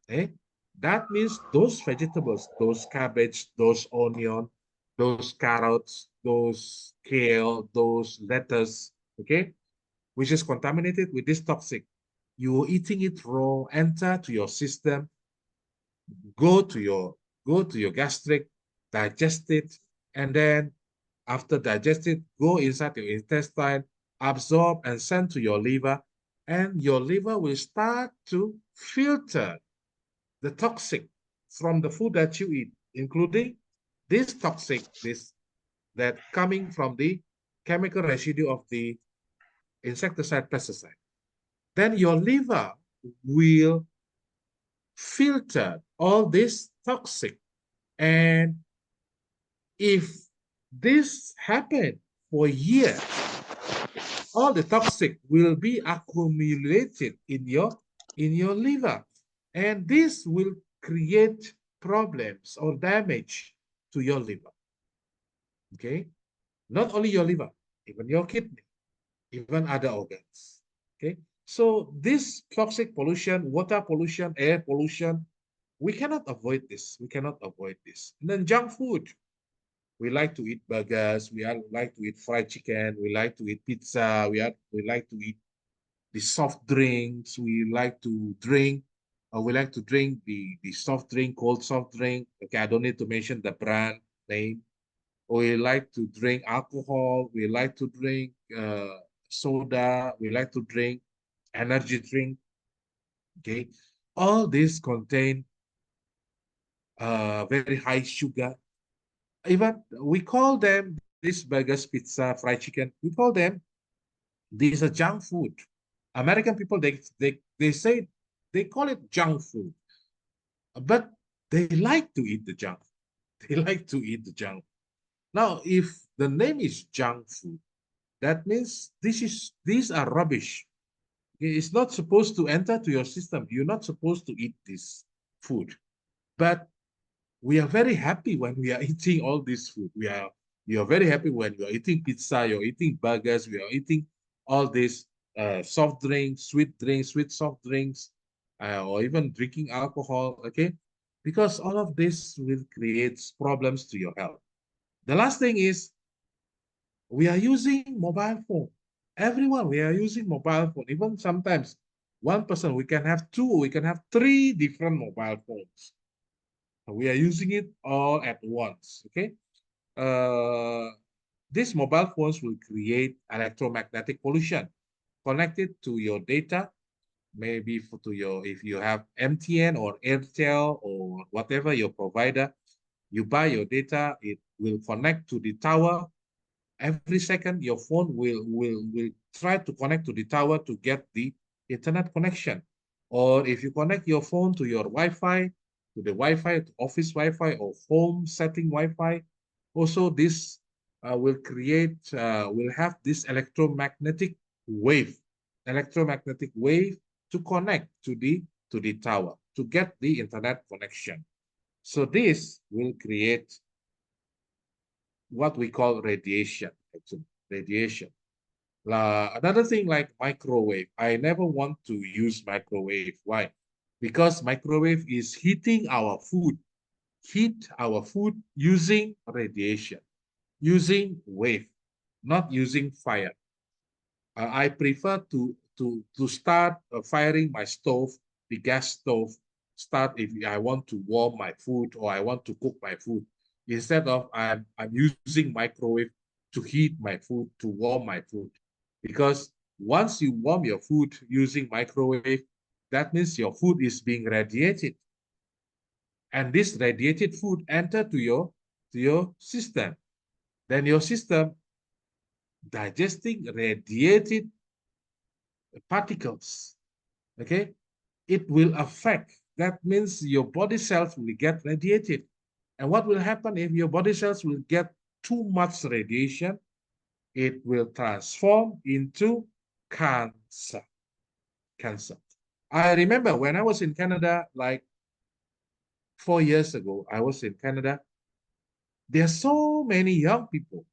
Okay? That means those vegetables, those cabbage, those onion, those carrots, those kale, those lettuce, okay, which is contaminated with this toxic. You're eating it raw, enter to your system, go to your gastric, digest it, and then after digested, go inside your intestine, absorb and send to your liver, and your liver will start to filter the toxic from the food that you eat, including this toxic, that coming from the chemical residue of the insecticide, pesticide. Then your liver will filter all this toxic. And if this happened for years, all the toxic will be accumulated in your liver. And this will create problems or damage to your liver. Okay? Not only your liver, even your kidney, even other organs. Okay? So this toxic pollution, water pollution, air pollution, we cannot avoid this. We cannot avoid this. And then junk food. We like to eat burgers. We like to eat fried chicken. We like to eat pizza. We like to eat the soft drinks. We like to drink the soft drink, cold soft drink. Okay, I don't need to mention the brand name. We like to drink alcohol. We like to drink soda. We like to drink energy drink. Okay, all these contain very high sugar. Even we call them these burgers, pizza, fried chicken. We call them these are junk food. American people they say they call it junk food, but they like to eat the junk. They like to eat the junk. Now, if the name is junk food, that means these are rubbish. It's not supposed to enter to your system. You're not supposed to eat this food. But we are very happy when we are eating all this food. You are very happy when you are eating pizza, you're eating burgers, we are eating all this soft drinks, sweet soft drinks, or even drinking alcohol, okay? Because all of this will create problems to your health. The last thing is we are using mobile phone. Everyone, we are using mobile phone. Even sometimes one person, we can have two, we can have three different mobile phones. We are using it all at once, okay? These mobile phones will create electromagnetic pollution connected to your data, maybe to your, if you have MTN or Airtel or whatever your provider, you buy your data, it will connect to the tower. Every second, your phone will try to connect to the tower to get the internet connection. Or if you connect your phone to your Wi-Fi, to the Wi-Fi, to office Wi-Fi or home setting Wi-Fi, also this will have this electromagnetic wave to connect to the tower to get the internet connection. So this will create what we call radiation, actually, radiation. Another thing like microwave, I never want to use microwave. Why? Because microwave is heat our food using radiation, using wave, not using fire. I prefer to start firing my stove, the gas stove, start if I want to warm my food or I want to cook my food, instead of I'm using microwave to heat my food, to warm my food. Because once you warm your food using microwave, that means your food is being radiated. And this radiated food enter to your system. Then your system digesting radiated particles, okay, it will affect. That means your body cells will get radiated. And what will happen if your body cells will get too much radiation? It will transform into cancer. Cancer. I remember when I was in Canada, like 4 years ago, I was in Canada. There are so many young people.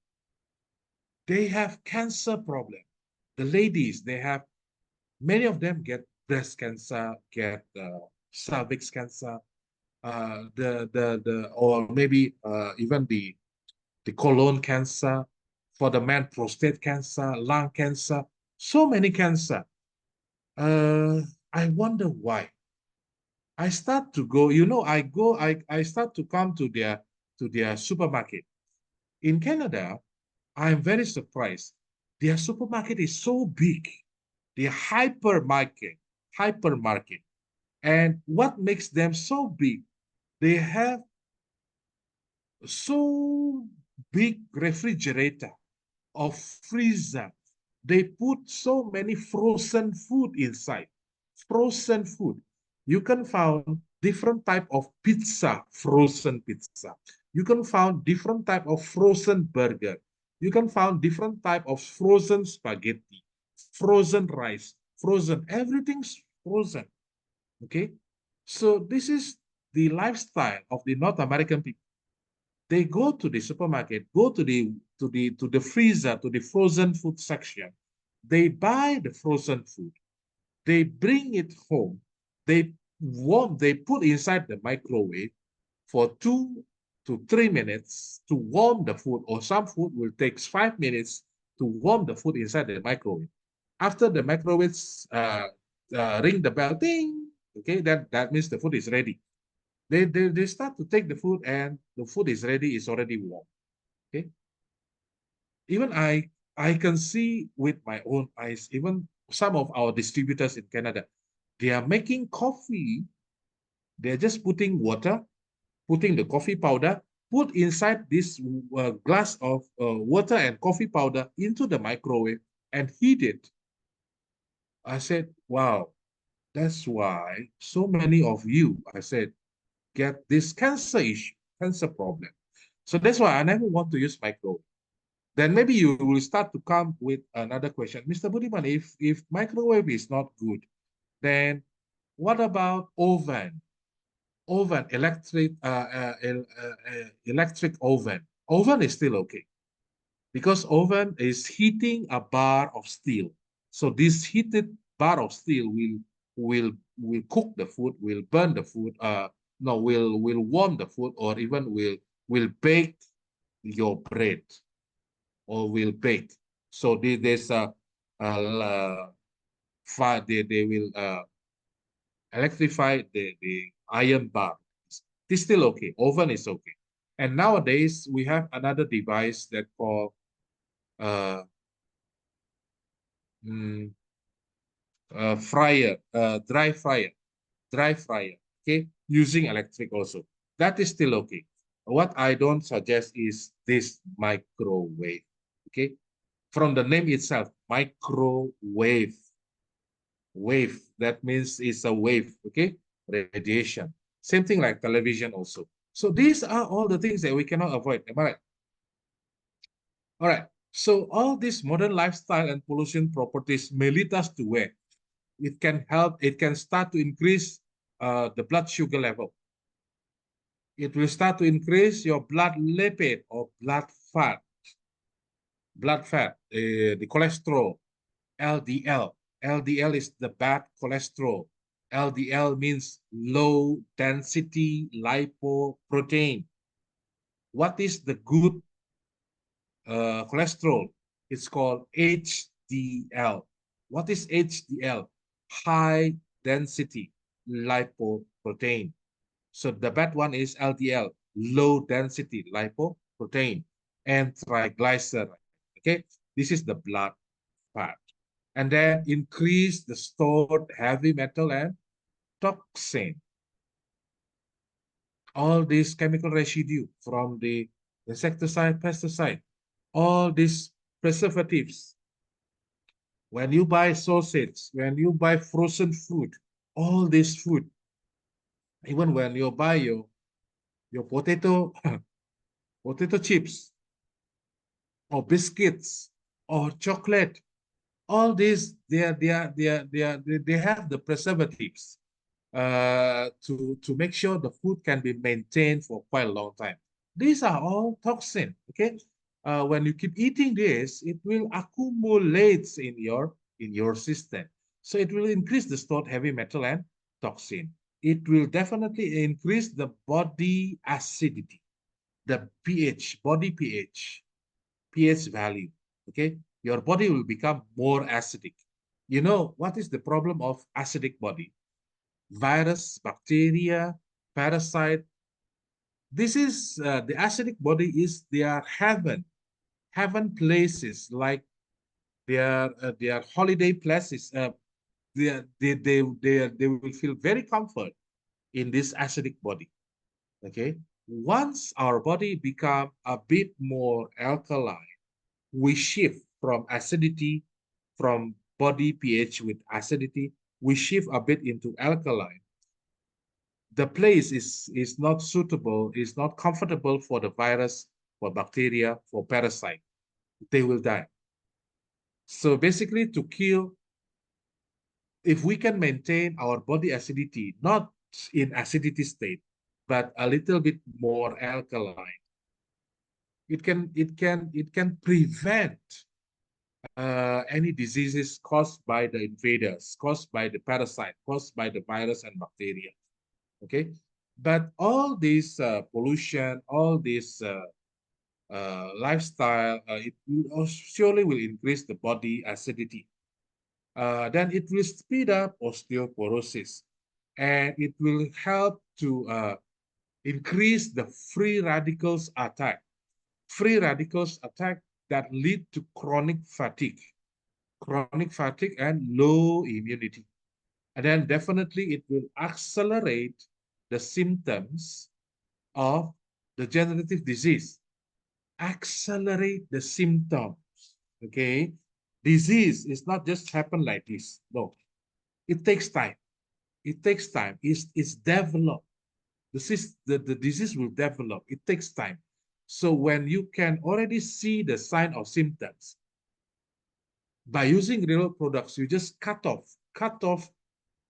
They have cancer problem. The ladies, they have many of them get breast cancer, get cervix cancer, or maybe even the colon cancer. For the man, prostate cancer, lung cancer, so many cancer. Uh, I wonder why. I start to go, I start to come to their supermarket. In Canada, I'm very surprised. Their supermarket is so big. The hypermarket. And what makes them so big? They have so big refrigerator or freezer. They put so many frozen food inside. Frozen food. You can find different type of pizza, frozen pizza. You can find different type of frozen burger. You can find different type of frozen spaghetti, frozen rice, frozen, everything's frozen. Okay. So this is the lifestyle of the North American people. They go to the supermarket, go to the freezer, to the frozen food section. They buy the frozen food. They bring it home. They put inside the microwave for 2 to 3 minutes to warm the food, or some food will take 5 minutes to warm the food inside the microwave. After the microwave ring the bell, ding, okay, that means the food is ready. They start to take the food and the food is ready, it's already warm. Okay. Even I can see with my own eyes, even some of our distributors in Canada, They are making coffee. They're just putting water, putting the coffee powder, put inside this glass of water and coffee powder into the microwave and heat it. I said, wow, that's why so many of you, I said, get this cancer issue, cancer problem. So that's why I never want to use microwave. Then maybe you will start to come with another question. Mr. Budiman, if microwave is not good, then what about oven? Oven, electric oven. Oven is still okay because oven is heating a bar of steel. So this heated bar of steel will cook the food, will burn the food, no, will warm the food, or even will bake your bread, or will bake. So there's fire. They will electrify the iron bar. It's still okay. Oven is okay. And nowadays we have another device that called uh, mm, fryer, dry fryer, okay, using electric also. That is still okay. What I don't suggest is this microwave, okay? From the name itself, microwave, wave, that means it's a wave, okay? Radiation. Same thing like television also. So these are all the things that we cannot avoid, am I right? All right. So all these modern lifestyle and pollution properties may lead us to where? It can help, it can start to increase the blood sugar level. It will start to increase your blood lipid or blood fat, the cholesterol, LDL. LDL is the bad cholesterol. LDL means low density lipoprotein. What is the good cholesterol? It's called HDL. What is HDL? High density lipoprotein. So the bad one is LDL, low density lipoprotein, and triglyceride. Okay, this is the blood fat. And then increase the stored heavy metal and toxin. All these chemical residue from the insecticide, pesticide, all these preservatives. When you buy sausage, when you buy frozen food, all this food, even when you buy your potato potato chips or biscuits or chocolate, all these they have the preservatives to make sure the food can be maintained for quite a long time. These are all toxin. Okay, when you keep eating this, it will accumulate in your system. So it will increase the stored heavy metal and toxin. It will definitely increase the body acidity, the pH, body pH value. Okay, your body will become more acidic. You know what is the problem of acidic body? Virus, bacteria, parasite. This is the acidic body is their heaven places, like their holiday places. They will feel very comfort in this acidic body. Okay, once our body become a bit more alkaline, we shift from acidity, from body pH with acidity, we shift a bit into alkaline. The place is not suitable, is not comfortable for the virus, for bacteria, for parasite. They will die. So basically to kill, if we can maintain our body acidity, not in acidity state, but a little bit more alkaline, it can prevent any diseases caused by the invaders, caused by the parasite, caused by the virus and bacteria. Okay, but all this pollution, all this lifestyle, it will surely will increase the body acidity. Then it will speed up osteoporosis, and it will help to increase the free radicals attack. Free radicals attack that lead to chronic fatigue and low immunity. And then definitely it will accelerate the symptoms of the degenerative disease. Accelerate the symptoms. Okay. Disease is not just happen like this. No, it takes time. It takes time. It's developed. The disease will develop. It takes time. So when you can already see the sign or symptoms, by using renal products, you just cut off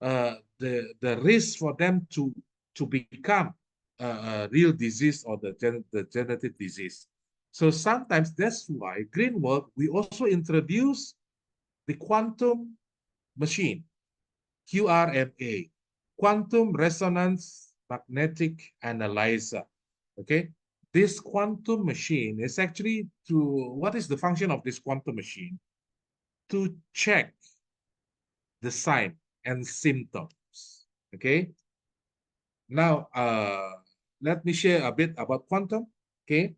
the risk for them to become a real disease or the degenerative disease. So sometimes that's why green work, we also introduce the quantum machine, QRMA, quantum resonance magnetic analyzer. Okay, this quantum machine is actually what is the function of this quantum machine? To check the sign and symptoms. Okay, now let me share a bit about quantum. Okay,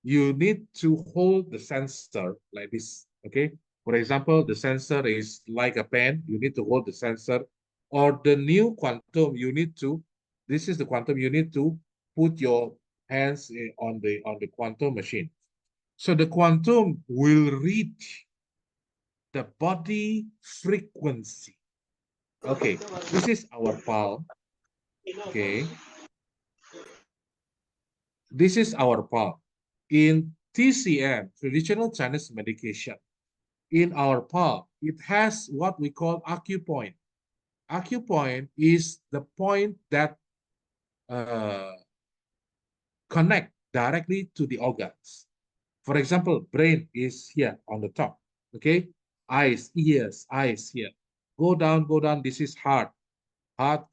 you need to hold the sensor like this. Okay, for example, the sensor is like a pen. You need to hold the sensor, or the new quantum, you need to, this is the quantum, you need to put your hands on the quantum machine. So the quantum will read the body frequency. Okay, this is our palm. Okay, this is our palm. In TCM, traditional Chinese medication, in our palm, it has what we call acupoint. Acupoint is the point that connect directly to the organs. For example, brain is here on the top. Okay, eyes, ears, eyes here. Go down, go down. This is heart. Heart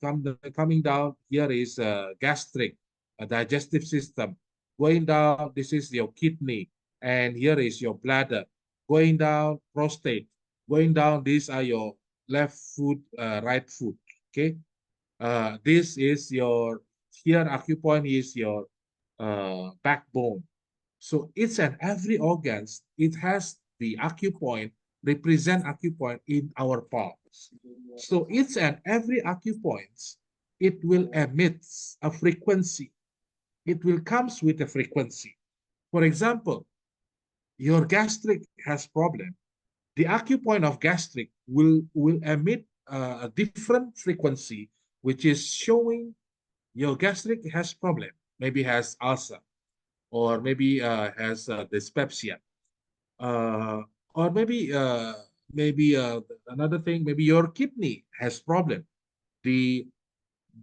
coming down. Here is gastric, a digestive system. Going down, this is your kidney, and here is your bladder. Going down, prostate. Going down, these are your left foot, right foot. Okay, this is your, here acupoint is your backbone. So each and every organs, it has the acupoint, represent acupoint in our palms. So each and every acupoint, it will emit a frequency. It will comes with a frequency. For example, your gastric has problem. The acupoint of gastric will emit a different frequency, which is showing your gastric has problem. Maybe has ulcer, or maybe has dyspepsia, uh, or maybe another thing, maybe your kidney has problem. The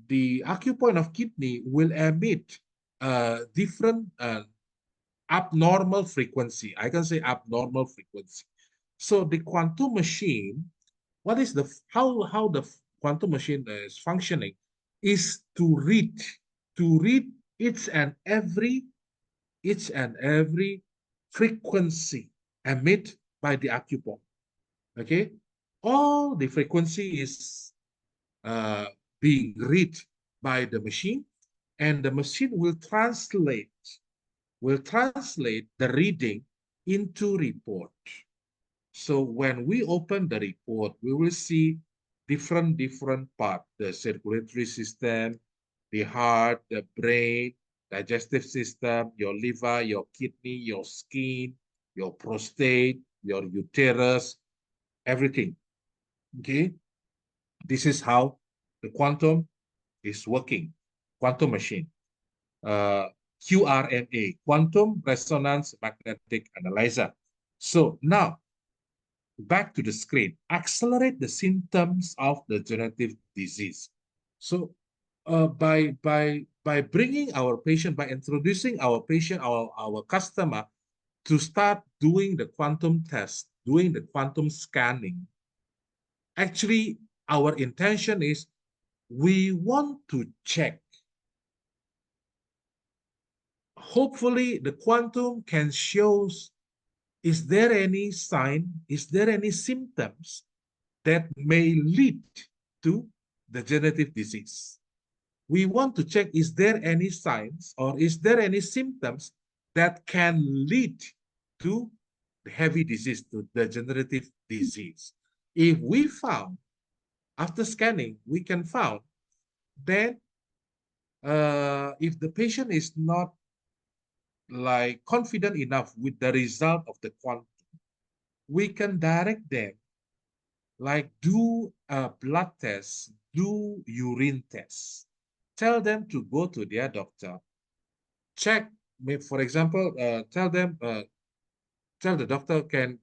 acupoint of kidney will emit different abnormal frequency. I can say abnormal frequency. So the quantum machine, what is the how the quantum machine is functioning is to read each and every frequency emit by the acupoint. Okay, all the frequency is uh, being read by the machine, and the machine will translate the reading into report. So when we open the report, we will see different part, the circulatory system, the heart, the brain, digestive system, your liver, your kidney, your skin, your prostate, your uterus, everything. Okay, this is how the quantum is working, quantum machine. QRMA, quantum resonance magnetic analyzer. So now back to the screen, accelerate the symptoms of the degenerative disease. So by bringing our patient, by introducing our patient, our customer to start doing the quantum test, doing the quantum scanning, actually our intention is we want to check. Hopefully the quantum can show, is there any sign, is there any symptoms that may lead to the degenerative disease. We want to check, is there any signs or is there any symptoms that can lead to the heavy disease, to the degenerative disease. If we found After scanning, we can find then if the patient is not like confident enough with the result of the quantum, we can direct them like do a blood test, do urine test. Tell them to go to their doctor, check, for example, tell them, tell the doctor, can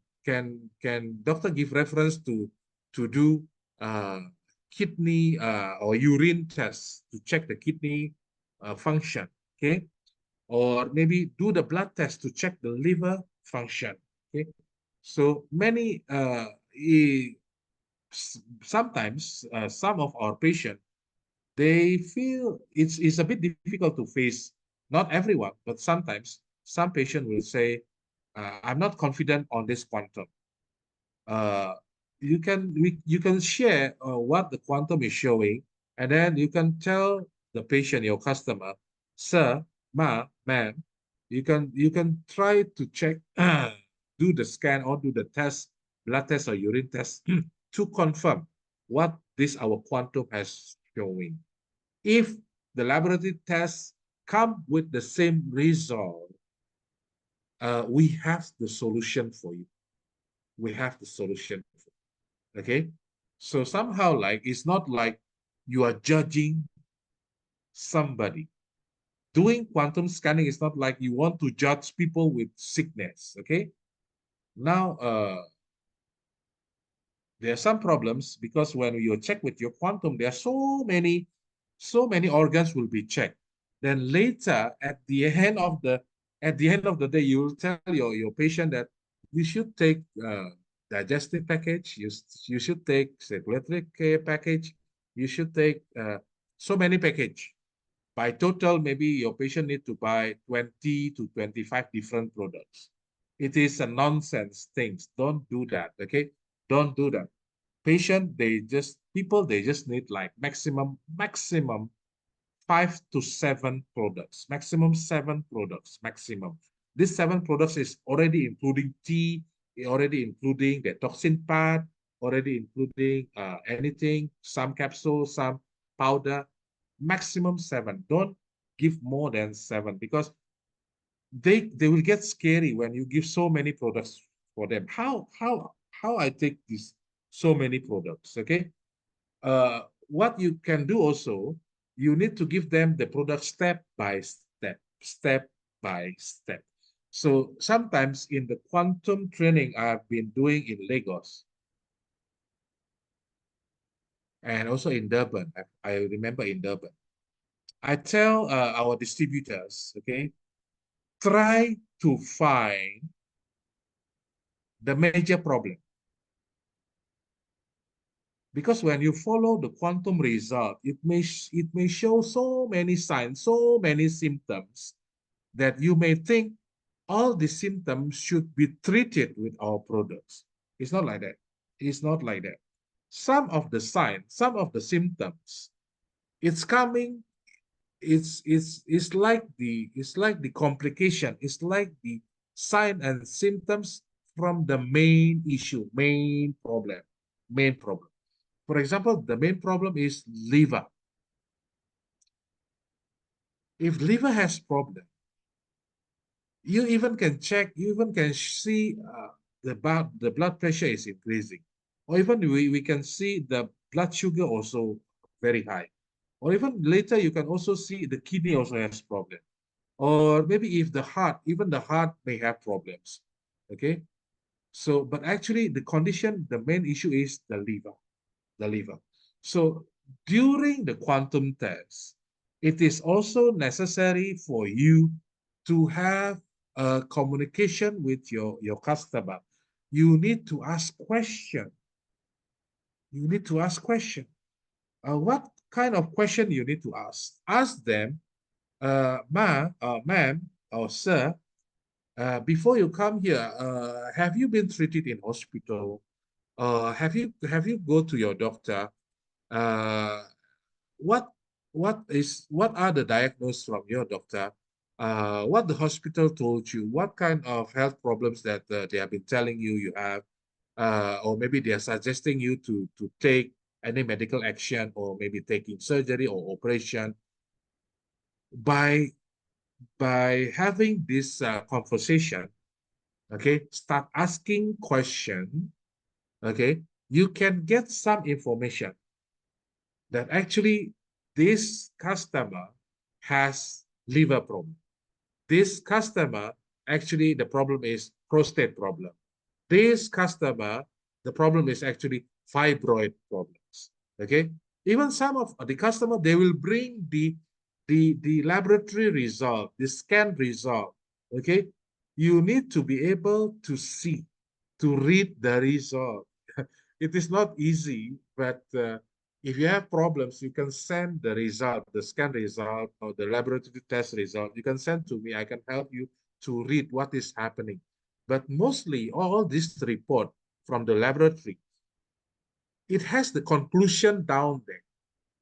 doctor give reference to do kidney or urine test to check the kidney function, okay? Or maybe do the blood test to check the liver function, okay? So many, sometimes some of our patients, they feel it's a bit difficult to face, not everyone, but sometimes some patient will say, I'm not confident on this quantum. You can share what the quantum is showing, and then you can tell the patient, your customer, sir, ma'am, you can try to check, do the scan or do the test, blood test or urine test to confirm what this our quantum has showing. If the laboratory tests come with the same result, we have the solution for you. We have the solution. Okay, so somehow like it's not like you are judging somebody. Doing quantum scanning is not like you want to judge people with sickness. Okay, now there are some problems because when you check with your quantum, there are so many organs will be checked. Then later at the end of the day, you will tell your patient that you should take digestive package, you should take circulatory care package, you should take so many package. By total, maybe your patient need to buy 20 to 25 different products. It is a nonsense things. Don't do that, okay? Don't do that. People, they just need like maximum 5 to 7 products, maximum 7 products, maximum. This 7 products is already including tea, already including the toxin part, already including anything, some capsules, some powder, maximum 7. Don't give more than 7 because they will get scary when you give so many products for them. How I take this so many products, okay? What you can do also, you need to give them the product step by step, step by step. So sometimes in the quantum training I've been doing in Lagos and also in Durban, I remember in Durban, I tell our distributors, okay, try to find the major problem. Because when you follow the quantum result, it may show so many signs, so many symptoms that you may think all the symptoms should be treated with our products. It's not like that. It's not like that. Some of the signs, some of the symptoms, it's coming, it's like the complication, it's like the sign and symptoms from the main issue, main problem, main problem. For example, the main problem is liver. If liver has problem, you even can check, you even can see the blood pressure is increasing. Or even we can see the blood sugar also very high. Or even later, you can also see the kidney also has problem. Or maybe if the heart, even the heart may have problems. Okay. So, but actually the condition, the main issue is the liver. The liver. So during the quantum test, it is also necessary for you to have a communication with your customer. You need to ask question. You need to ask question. What kind of question you need to ask? Ask them, ma'am, or sir, before you come here, have you been treated in hospital? Have you go to your doctor? Uh, what what are the diagnosis from your doctor? What the hospital told you? What kind of health problems that they have been telling you you have? Or maybe they are suggesting you to take any medical action or maybe taking surgery or operation. By having this conversation, okay, start asking question, okay, you can get some information that actually this customer has liver problem. This customer, actually the problem is prostate problem. This customer, the problem is actually fibroid problems. Okay. Even some of the customer, they will bring the laboratory result, the scan result. Okay. You need to be able to see, to read the result. It is not easy, but if you have problems, you can send the result, the scan result or the laboratory test result. You can send to me. I can help you to read what is happening. But mostly all this report from the laboratory, it has the conclusion down there.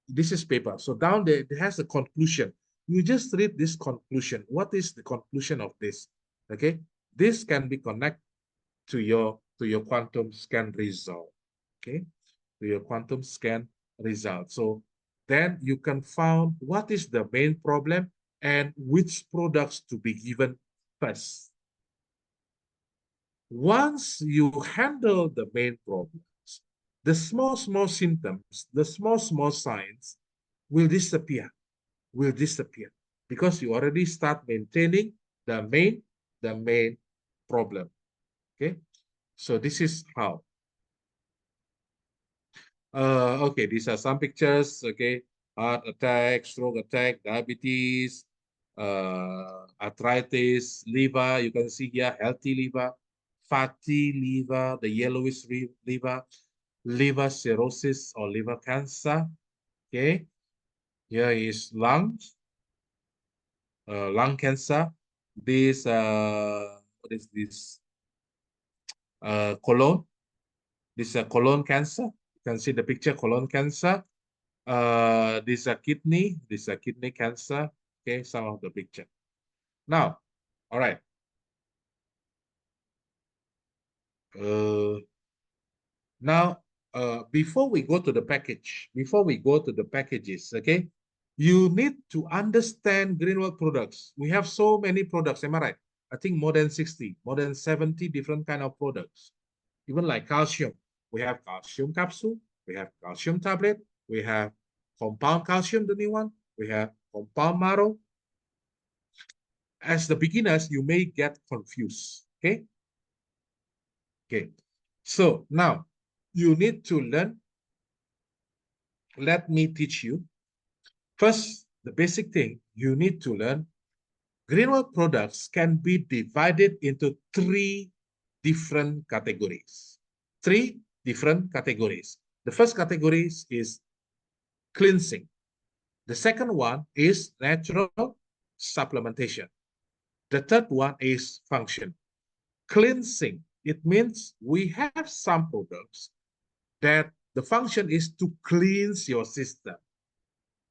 This is paper. So down there, it has the conclusion. You just read this conclusion. What is the conclusion of this? Okay. This can be connected to your quantum scan result. Okay. To your quantum scan result. So then you can find what is the main problem and which products to be given first. Once you handle the main problems, the small symptoms, the small signs will disappear, because you already start maintaining the main problem. Okay, so this is how. Okay, these are some pictures. Okay, heart attack, stroke attack, diabetes, arthritis, liver. You can see here healthy liver, fatty liver, the yellowish liver, liver cirrhosis or liver cancer. Okay, here is lungs, lung cancer. This what is this? Colon. This is colon cancer. You can see the picture, colon cancer. This is a kidney. This is a kidney cancer. Okay, some of the picture. Now, all right. Now, before we go to the packages, okay, you need to understand Greenworld products. We have so many products, am I right? I think more than 60, more than 70 different kind of products. Even like calcium, we have calcium capsule, we have calcium tablet, we have compound calcium, the new one, we have compound marrow. As the beginners, you may get confused, okay? Okay, so now you need to learn. Let me teach you. First, the basic thing you need to learn, Greenworld products can be divided into three different categories. Three different categories. The first category is cleansing. The second one is natural supplementation. The third one is function. Cleansing, it means we have some products that the function is to cleanse your system.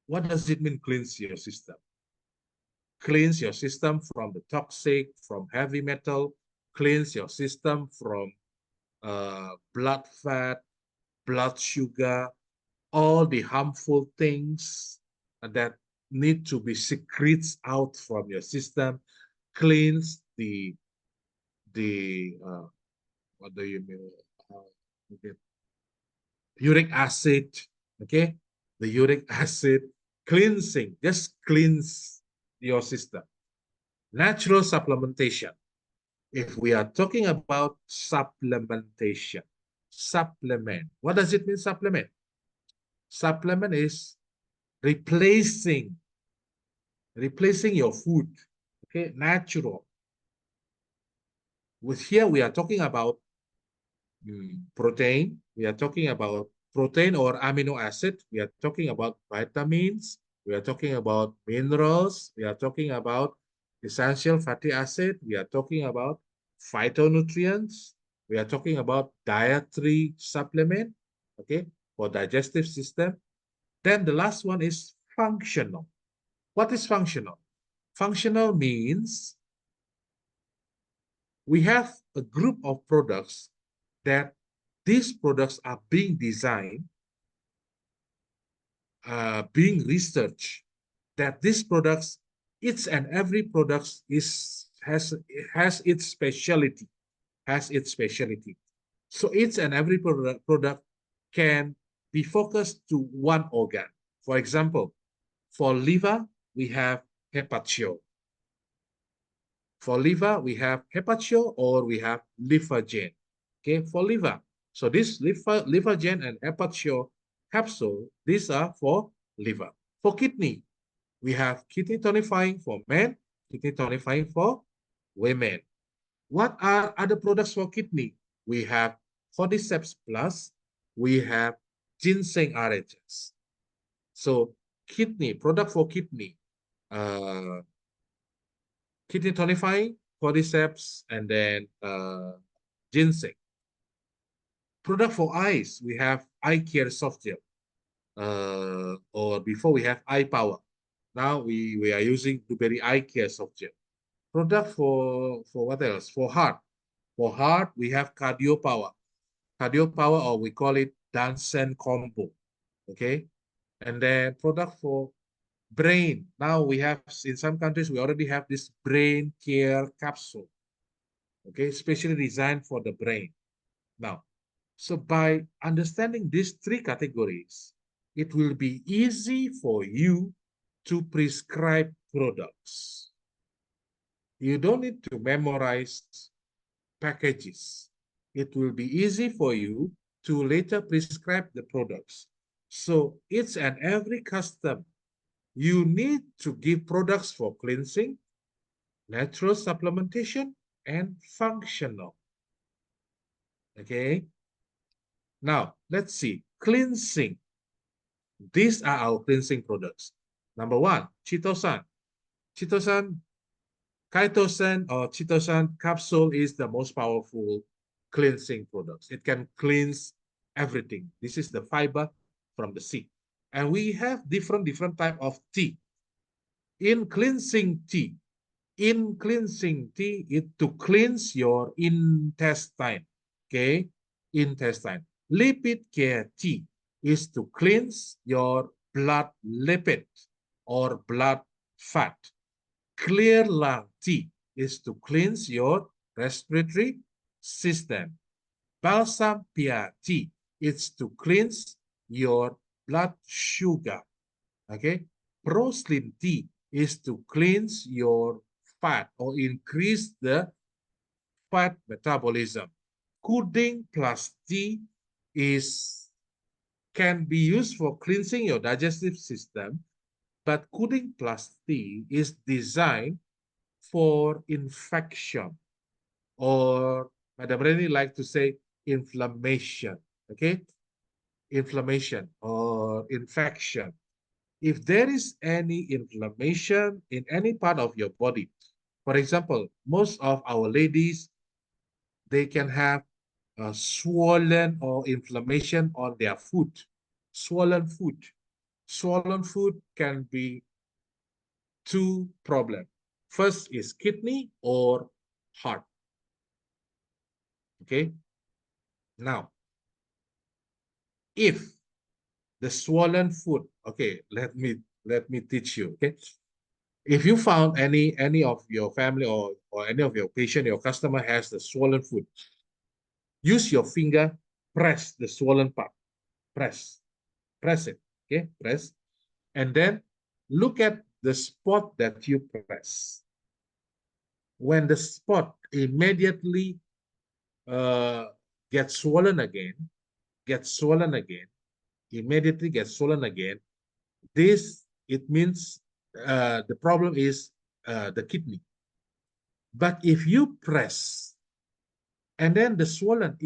What does it mean, cleanse your system? Cleanse your system from the toxic, from heavy metal, cleanse your system from blood fat, blood sugar, all the harmful things that need to be secreted out from your system. Cleanse the what do you mean? Okay. Uric acid, okay? The uric acid cleansing, just cleanse your system. Natural supplementation. If we are talking about supplementation, supplement, what does it mean, supplement? Supplement is replacing your food, okay? Natural. With here, we are talking about protein. We are talking about protein or amino acid. We are talking about vitamins. We are talking about minerals. We are talking about essential fatty acid. We are talking about phytonutrients. We are talking about dietary supplement, okay, for digestive system. Then the last one is functional. What is functional? Functional means we have a group of products that these products are being designed being researched that these products, each and every product has its specialty, So each and every product can be focused to one organ. For example, for liver, we have hepatio. For liver, we have hepatio or we have livergen. Okay, for liver. So this livergen and hepatio capsule, these are for liver. For kidney, we have kidney tonifying for men, kidney tonifying for women. What are other products for kidney? We have cordyceps plus, we have ginseng RHS. So kidney, product for kidney, kidney tonifying, cordyceps, and then ginseng. Product for eyes, we have eye care soft gel. Or before we have eye power. Now we are using blueberry eye care soft gel. Product for what else? For heart. For heart, we have cardio power. Cardio power, or we call it Dansen combo. Okay. And then product for brain. Now we have, in some countries, we already have this brain care capsule. Okay, specially designed for the brain. Now, so by understanding these three categories, it will be easy for you to prescribe products. You don't need to memorize packages. It will be easy for you to later prescribe the products. So each and every customer, you need to give products for cleansing, natural supplementation, and functional. Okay. Now, let's see. Cleansing. These are our cleansing products. Number one, chitosan. Chitosan, chitosan or chitosan capsule is the most powerful cleansing products. It can cleanse everything. This is the fiber from the seed. And we have different type of tea. In cleansing tea, it to cleanse your intestine. Okay, intestine. Lipid care tea is to cleanse your blood lipid or blood fat. Clear lung tea is to cleanse your respiratory system. Balsam pear tea is to cleanse your blood sugar. Okay, Proslim tea is to cleanse your fat or increase the fat metabolism. Kuding plus tea can be used for cleansing your digestive system, but Kuding plus tea is designed for infection, or Madam Reni like to say inflammation. Okay, inflammation or infection. If there is any inflammation in any part of your body, for example, most of our ladies, they can have swollen or inflammation on their foot, swollen foot. Swollen foot can be two problems. First is kidney or heart. Okay. Now, if the swollen foot, okay, let me teach you. Okay, if you found any of your family or any of your patient, your customer has the swollen foot, use your finger, press the swollen part, press it. Okay, press, and then look at the spot that you press. When the spot immediately gets swollen again, immediately gets swollen again, it means the problem is the kidney. But if you press, and then the swollen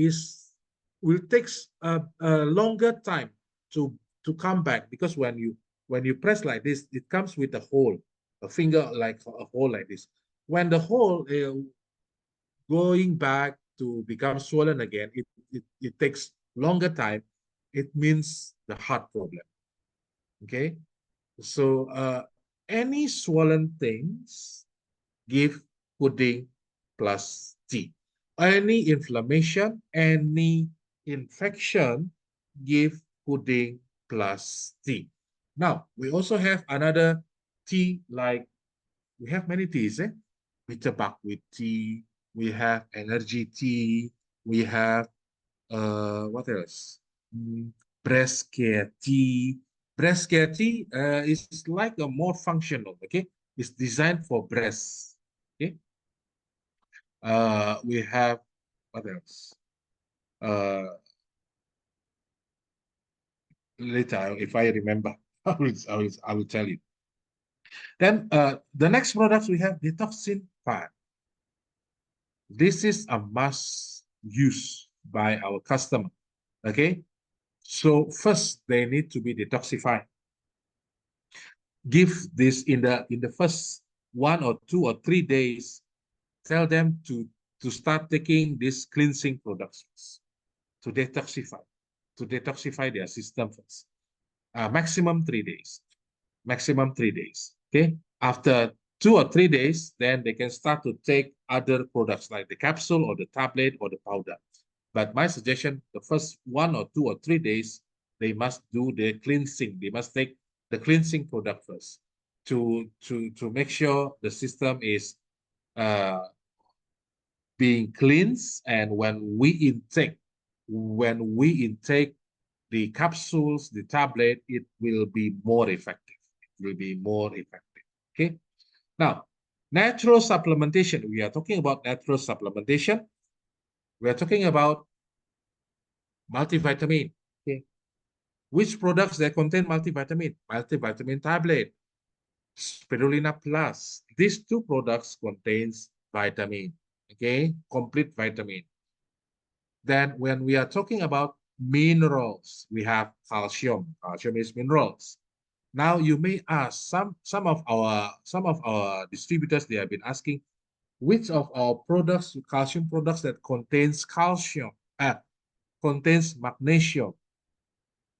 will take a longer time to come back, because when you press like this, it comes with a hole, a finger like a hole like this. When the hole going back to become swollen again, it takes longer time. It means the heart problem. Okay, so any swollen things, give pudding plus tea. Any inflammation, any infection, give pudding plus tea. Now, we also have another tea, like we have many teas, eh? Bitter buckwheat tea, we have energy tea, we have, what else? Breast care tea. Breast care tea is like a more functional, okay? It's designed for breasts, okay? We have, what else? Later, if I remember, I will tell you. Then the next product we have detoxin pad. This is a must use by our customer. Okay. So first they need to be detoxified. Give this in the first 1 or 2 or 3 days. Tell them to start taking these cleansing products to detoxify their system first. Maximum 3 days. Maximum 3 days. Okay. After 2 or 3 days, then they can start to take other products like the capsule or the tablet or the powder. But my suggestion, the first 1 or 2 or 3 days, they must do the cleansing. They must take the cleansing product first to make sure the system is being cleansed. And when we intake the capsules, the tablet, it will be more effective. It will be more effective. Okay. Now, natural supplementation. We are talking about natural supplementation. We are talking about multivitamin. Okay. Which products that contain multivitamin? Multivitamin tablet, spirulina plus. These two products contains vitamin. Okay, complete vitamin. Then when we are talking about minerals, we have calcium. Calcium is minerals. Now you may ask some of our distributors, they have been asking which of our products, calcium products that contains calcium, contains magnesium.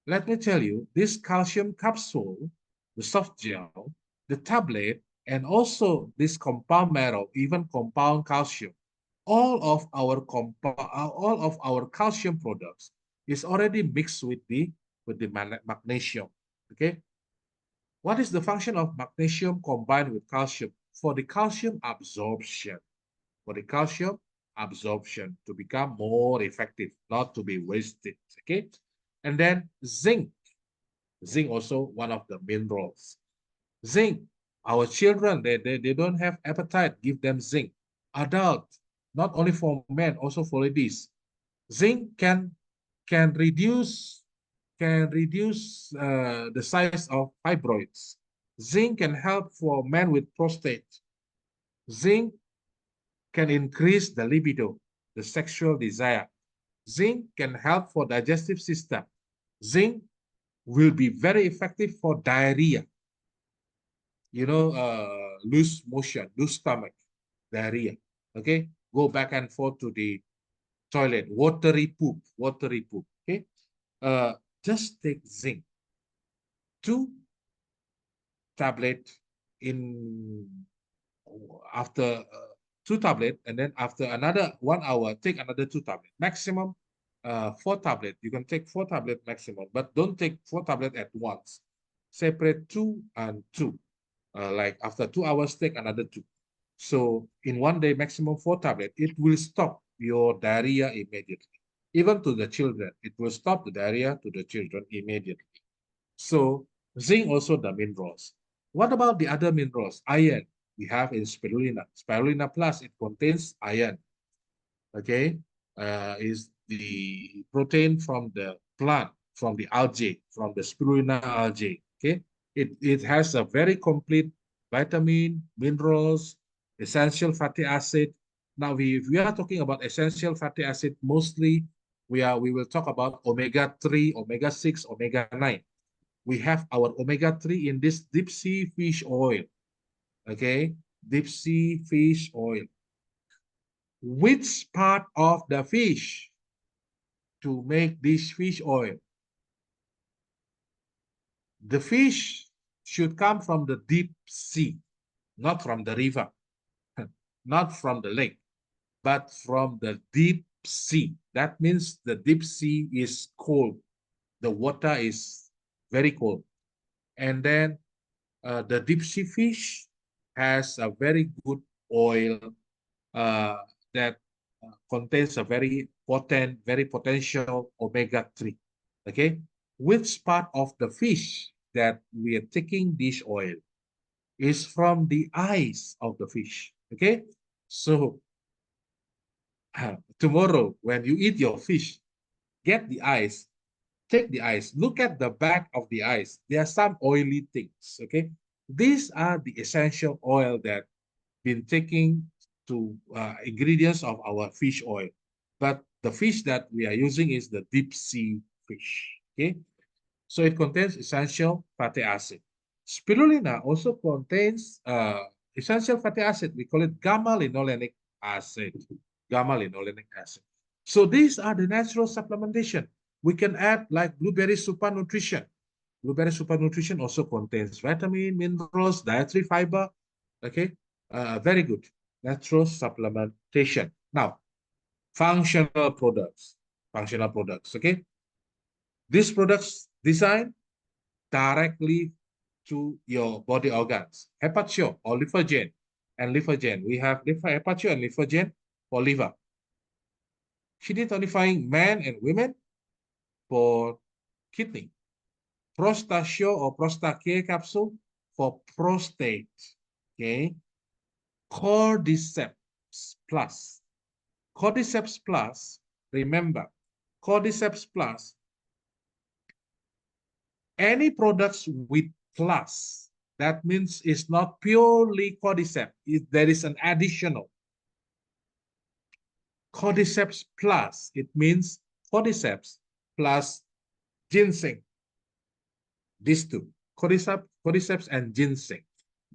Let me tell you, this calcium capsule, the soft gel, the tablet, and also this compound marrow, even compound calcium, all of our calcium products is already mixed with the magnesium. Okay. What is the function of magnesium combined with calcium? For the calcium absorption. For the calcium absorption to become more effective, not to be wasted. Okay. And then zinc. Zinc also one of the minerals. Zinc. Our children, they don't have appetite. Give them zinc. Adult, not only for men, also for ladies. Zinc can reduce the size of fibroids. Zinc can help for men with prostate. Zinc can increase the libido, the sexual desire. Zinc can help for digestive system. Zinc will be very effective for diarrhea. You know, loose motion, loose stomach, diarrhea. Okay, go back and forth to the toilet, watery poop. Okay, just take zinc. 2 tablet in after 2 tablet, and then after another 1 hour, take another 2 tablet. Maximum 4 tablet. You can take 4 tablet maximum, but don't take 4 tablet at once. Separate 2 and 2. Like after 2 hours, take another 2. So in one day, maximum 4 tablet. It will stop your diarrhea immediately. Even to the children, it will stop the diarrhea to the children immediately. So zinc also the minerals. What about the other minerals? Iron we have in spirulina. Spirulina plus, it contains iron. Okay, is the protein from the plant, from the algae, from the spirulina algae. Okay, it has a very complete vitamin, minerals, essential fatty acid. Now, if we are talking about essential fatty acid, mostly we will talk about omega-3, omega-6, omega-9. We have our omega-3 in this deep sea fish oil. Okay, deep sea fish oil. Which part of the fish to make this fish oil? The fish should come from the deep sea, not from the river, not from the lake, but from the deep sea. That means the deep sea is cold. The water is very cold. And then the deep sea fish has a very good oil that contains a very potential omega-3. Okay, which part of the fish that we are taking this oil is from the eyes of the fish. Okay, so tomorrow when you eat your fish, get the eyes, take the eyes, look at the back of the eyes. There are some oily things. Okay, these are the essential oil that been taking to ingredients of our fish oil. But the fish that we are using is the deep sea fish. Okay, so it contains essential fatty acid. Spirulina also contains essential fatty acid. We call it gamma linolenic acid. Gamma linolenic acid. So these are the natural supplementation. We can add like blueberry super nutrition. Blueberry super nutrition also contains vitamin, minerals, dietary fiber. Okay, very good. Natural supplementation. Now, functional products. Functional products. Okay, these products designed directly to your body organs. Hepatio or livergen and livergen. We have hepatio and livergen for liver. Kidney tonifying men and women for kidney. Prostatio or Prostacare capsule for prostate. Okay. Cordyceps Plus. Cordyceps Plus, remember, Cordyceps Plus, any products with plus, that means it's not purely cordyceps. There is an additional. Cordyceps Plus, it means cordyceps plus ginseng. These two, cordyceps and ginseng,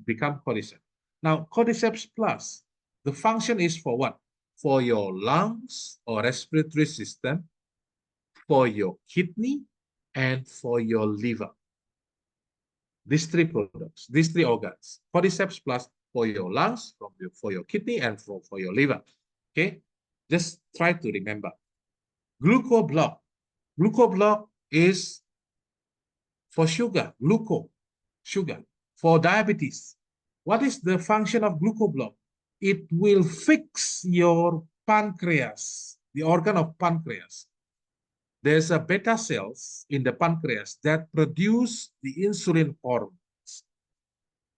become cordyceps. Now, cordyceps plus, the function is for what? For your lungs or respiratory system, for your kidney, and for your liver. These three products, these three organs, cordyceps plus for your lungs, for your kidney, and for your liver. Okay, just try to remember. Glucoblock. Glucoblock is for sugar, sugar. For diabetes, what is the function of glucoblock? It will fix your pancreas, the organ of pancreas. There's a beta cells in the pancreas that produce the insulin hormones.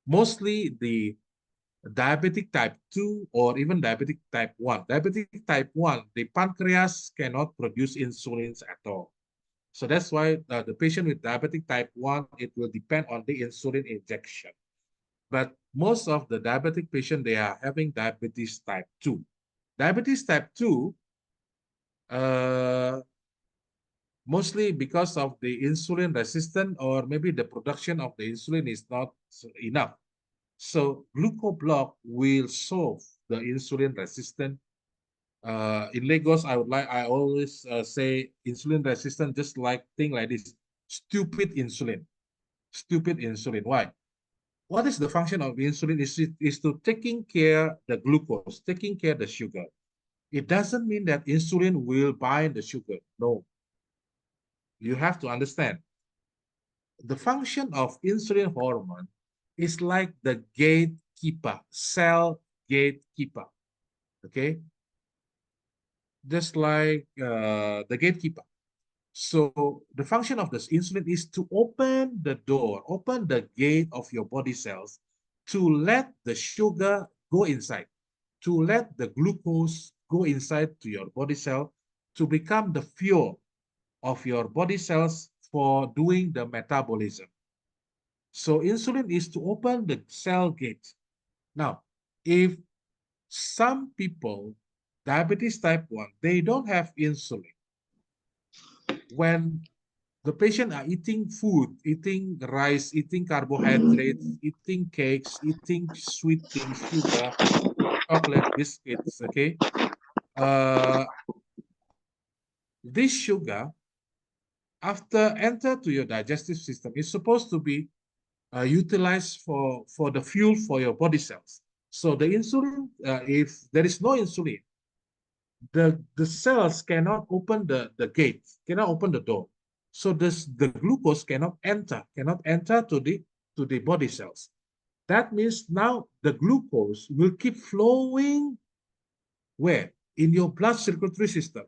Mostly the diabetic type 2 or even diabetic type 1. Diabetic type 1, the pancreas cannot produce insulins at all. So that's why the patient with diabetic type 1, it will depend on the insulin injection. But most of the diabetic patients, they are having diabetes type 2. Diabetes type 2, mostly because of the insulin resistant or maybe the production of the insulin is not enough. So glucoblock will solve the insulin resistant. In Lagos, I always say insulin resistant, just like thing like this, stupid insulin. Stupid insulin. Why? What is the function of insulin? Is to taking care the glucose, taking care the sugar. It doesn't mean that insulin will bind the sugar. No. You have to understand. The function of insulin hormone is like the gatekeeper, cell gatekeeper. Okay? Just like the gatekeeper. So the function of this insulin is to open the door, open the gate of your body cells to let the sugar go inside, to let the glucose go inside to your body cell to become the fuel of your body cells for doing the metabolism. So insulin is to open the cell gate. Now, if some people, diabetes type 1, they don't have insulin. When the patient are eating food, eating rice, eating carbohydrates, eating cakes, eating sweet things, sugar, chocolate, biscuits, okay? This sugar, after enter to your digestive system, is supposed to be utilized for the fuel for your body cells. So the insulin, if there is no insulin, the cells cannot open the gate, cannot open the door. So the glucose cannot enter to the body cells. That means now the glucose will keep flowing where? In your blood circulatory system.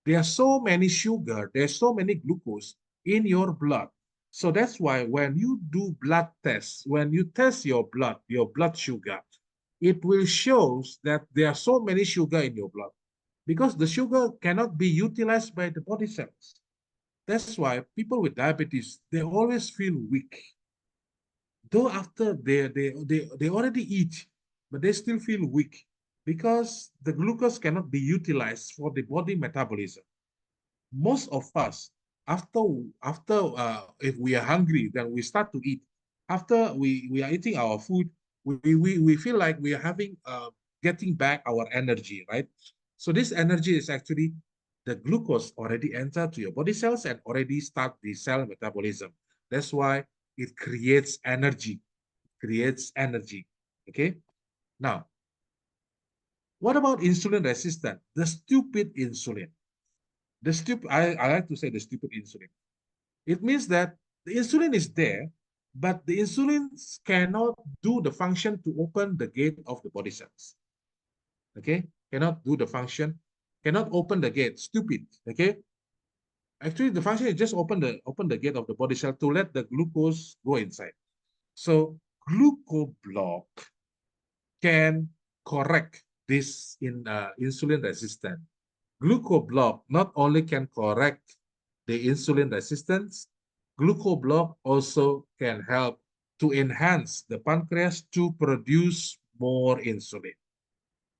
There are so many sugar, there's so many glucose in your blood. So that's why when you do blood tests, when you test your blood sugar, it will show that there are so many sugar in your blood because the sugar cannot be utilized by the body cells. That's why people with diabetes, they always feel weak. Though after they already eat, but they still feel weak because the glucose cannot be utilized for the body metabolism. Most of us, after if we are hungry, then we start to eat. After we are eating our food, we feel like we are having getting back our energy, right? So this energy is actually the glucose already entered to your body cells and already start the cell metabolism. That's why it creates energy, okay? Now, what about insulin resistant? The stupid insulin. I like to say the stupid insulin. It means that the insulin is there, but the insulin cannot do the function to open the gate of the body cells. Okay? Cannot do the function, cannot open the gate. Stupid. Okay? Actually, the function is just open the gate of the body cell to let the glucose go inside. So glucoblock can correct this in insulin resistant. Glucoblock not only can correct the insulin resistance, glucoblock also can help to enhance the pancreas to produce more insulin.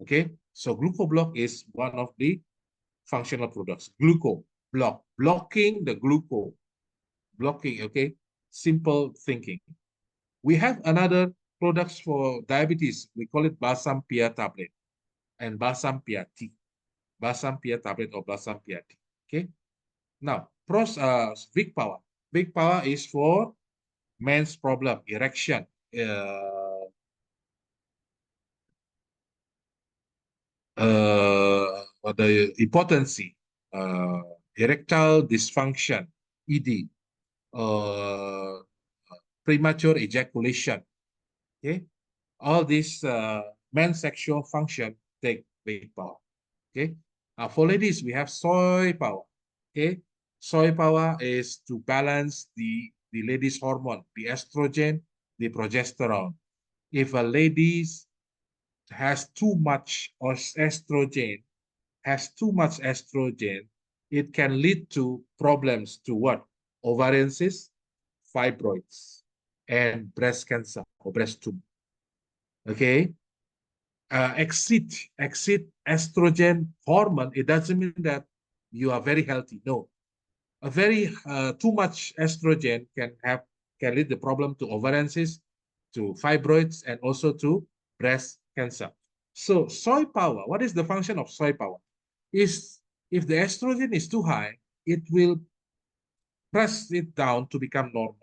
Okay, so glucoblock is one of the functional products. Glucoblock, blocking the glucose, blocking, okay, simple thinking. We have another products for diabetes. We call it balsam pia tablet and balsam pia tea. Balsam pia tablet or balsam pia tea. Okay. Now, big power. Big power is for men's problem, erection, the impotency, erectile dysfunction, ED, premature ejaculation. Okay, all these men's sexual function take big power. Okay, for ladies we have soy power. Okay, soy power is to balance the ladies' hormone, the estrogen, the progesterone. If a lady has too much estrogen, it can lead to problems to what? Ovarian cysts, fibroids, and breast cancer or breast tumor. Okay, exceed estrogen hormone, it doesn't mean that you are very healthy. No, a very too much estrogen can lead the problem to ovarian cysts, to fibroids, and also to breast cancer. So soy power, what is the function of soy power? Is if the estrogen is too high, it will press it down to become normal.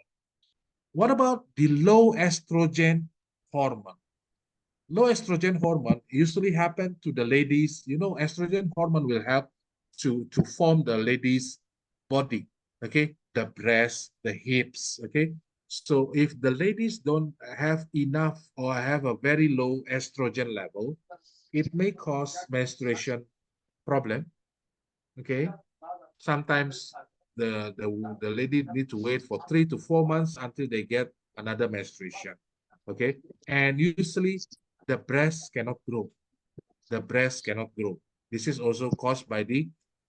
What about the low estrogen hormone? Low estrogen hormone usually happen to the ladies. You know, estrogen hormone will help to form the lady's body, okay? The breast, the hips, okay? So if the ladies don't have enough or have a very low estrogen level, it may cause menstruation problem, okay? Sometimes the lady need to wait for 3 to 4 months until they get another menstruation, okay? And usually the breast cannot grow. The breast cannot grow. This is also caused by the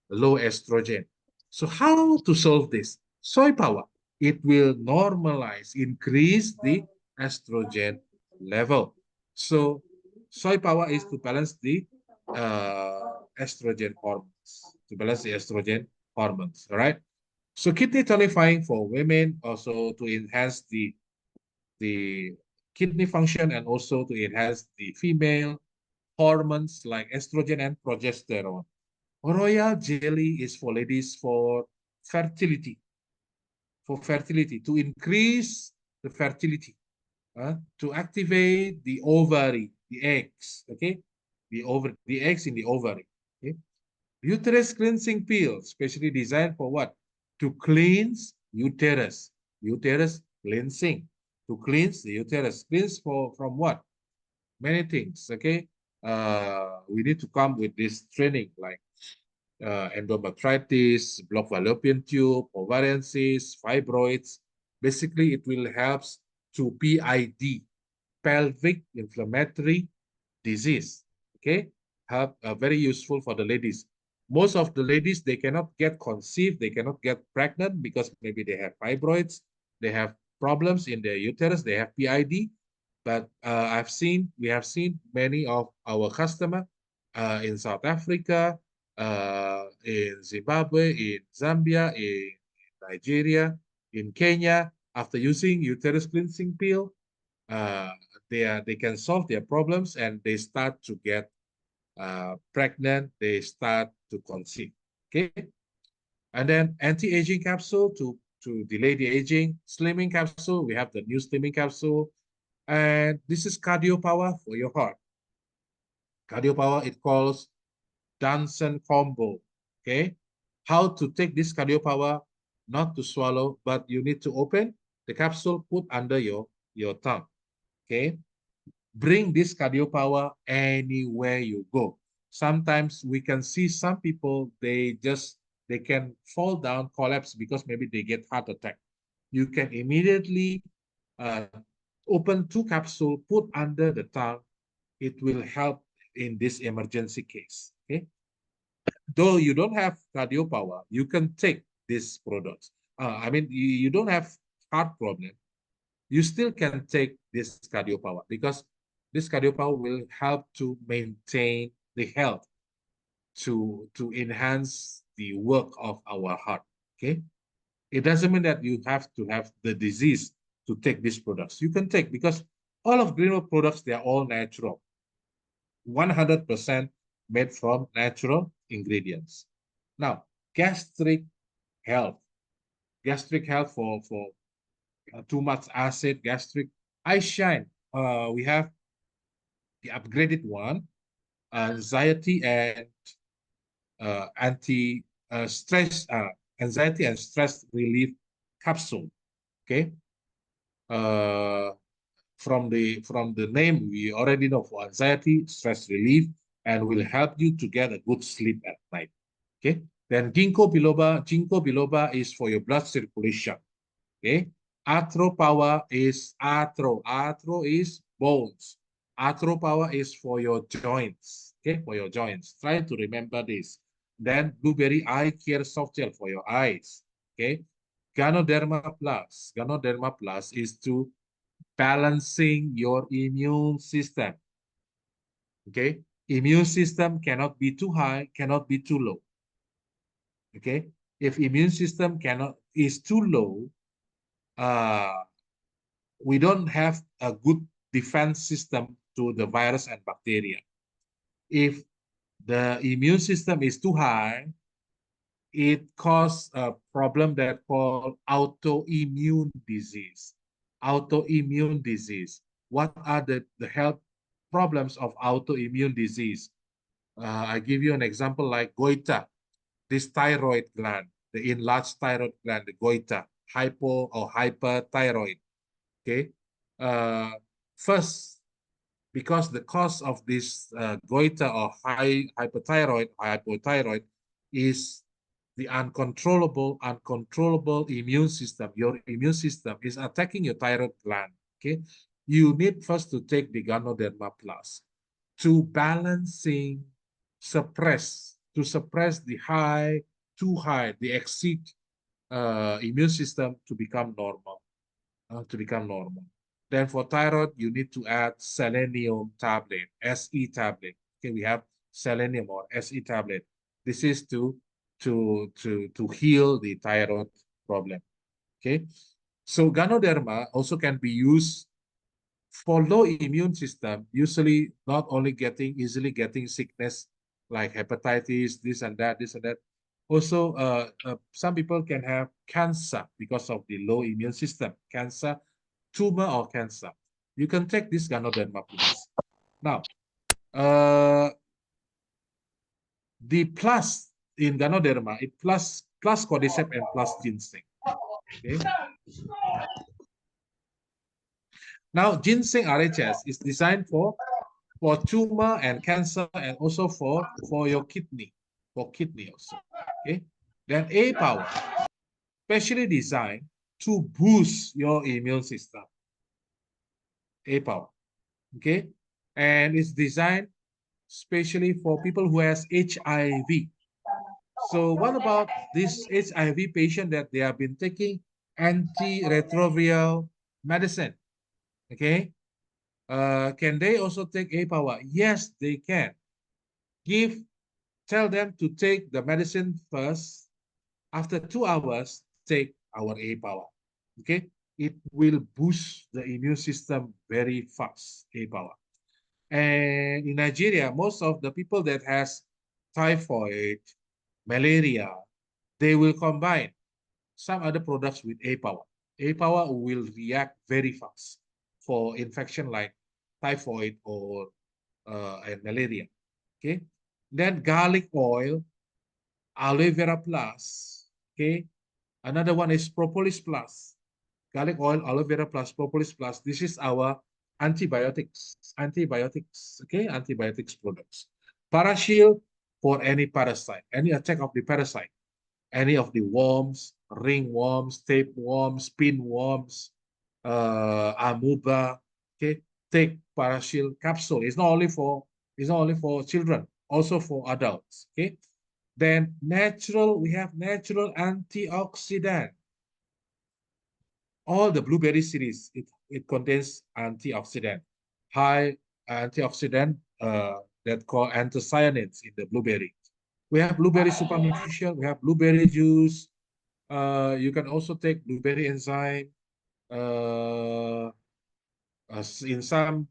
low estrogen. So how to solve this? Soy power. It will normalize, increase the estrogen level. So soy power is to balance the estrogen hormones, to balance the estrogen hormones, all right? So kidney tonifying for women also to enhance the kidney function and also to enhance the female hormones like estrogen and progesterone. Royal jelly is for ladies for fertility, to increase the fertility, to activate the ovary, the eggs, okay? The eggs in the ovary, okay? Uterus cleansing pill, specially designed for what? to cleanse uterus, uterus cleansing, to cleanse the uterus. Cleanse from what? Many things, okay? We need to come with this training like endometritis, blocked fallopian tube, ovarian cysts, fibroids. Basically, it will help to PID, pelvic inflammatory disease. Okay, very useful for the ladies. Most of the ladies, they cannot get conceived, they cannot get pregnant because maybe they have fibroids, they have problems in their uterus, they have PID. But we have seen many of our customers in South Africa, in Zimbabwe, in Zambia, in Nigeria, in Kenya, after using uterus cleansing pill, uh, they can solve their problems and they start to get pregnant, they start to conceive. Okay, and then anti-aging capsule to delay the aging, slimming capsule. We have the new slimming capsule, and this is cardio power for your heart. Cardio power, it calls Johnson combo. Okay, how to take this cardio power? Not to swallow, but you need to open the capsule, put under your tongue. Okay, bring this cardio power anywhere you go. Sometimes we can see some people, they can fall down, collapse because maybe they get heart attack. You can immediately uh, open 2 capsules, put under the tongue. It will help in this emergency case. Okay. Though you don't have cardio power, you can take these products. I mean, you don't have heart problem, you still can take this cardio power because this cardio power will help to maintain the health, to enhance the work of our heart. Okay, it doesn't mean that you have to have the disease to take these products. You can take, because all of Greenwood products, they are all natural, 100% made from natural ingredients. Now, gastric health, for too much acid, gastric. I shine. We have the upgraded one, anxiety and stress, anxiety and stress relief capsule. Okay. From the name, we already know for anxiety, stress relief, and will help you to get a good sleep at night. Okay. Then ginkgo biloba. Ginkgo biloba is for your blood circulation. Okay. Arthro power is arthro. Arthro is bones. Arthro power is for your joints. Okay, for your joints. Try to remember this. Then blueberry eye care soft gel for your eyes. Okay. Ganoderma plus. Ganoderma plus is to balancing your immune system. Okay. Immune system cannot be too high, cannot be too low. Okay. If immune system is too low, we don't have a good defense system to the virus and bacteria. If the immune system is too high, it causes a problem that called autoimmune disease. Autoimmune disease. What are the health problems of autoimmune disease? I give you an example like goiter, this thyroid gland, the enlarged thyroid gland, the goiter, hypo or hyperthyroid. Okay. First, because the cause of this goiter or hypothyroid is the uncontrollable immune system. Your immune system is attacking your thyroid gland. Okay, you need first to take the Ganoderma Plus to suppress the the exceed immune system to become normal. Then for thyroid, you need to add selenium tablet, SE tablet. Okay, we have selenium or SE tablet. This is to heal the thyroid problem. Okay, so Ganoderma also can be used for low immune system, usually not only easily getting sickness like hepatitis, this and that. Also, some people can have cancer because of the low immune system, cancer, tumor or cancer. You can take this Ganoderma Plus. Now, the plus in Ganoderma, it plus plus cordyceps and plus ginseng. Okay. Now, ginseng RHS is designed for tumor and cancer, and also for your kidney, also. Okay. Then A power, specially designed to boost your immune system. A power. Okay. And it's designed especially for people who has HIV. So what about this HIV patient that they have been taking antiretroviral medicine? Okay. Can they also take A power? Yes, they can. Tell them to take the medicine first. After 2 hours, take our A power. Okay. It will boost the immune system very fast, A power. And in Nigeria, most of the people that has typhoid, malaria, they will combine some other products with A power. A power will react very fast for infection like typhoid or and malaria. Okay. Then garlic oil, aloe vera plus. Okay. Another one is propolis plus. Garlic oil, aloe vera plus, propolis plus. This is our antibiotics. Okay, antibiotics products. Parashield for any parasite, any attack of the parasite, any of the worms, ringworms, tapeworms, pinworms, amoeba. Okay, take Parashield capsule. It's not only for children, also for adults. Okay, then we have natural antioxidant. All the blueberry series, it contains antioxidant, high antioxidant that called anthocyanins in the blueberry. We have blueberry super nutrition. We have blueberry juice. You can also take blueberry enzyme. Uh, in some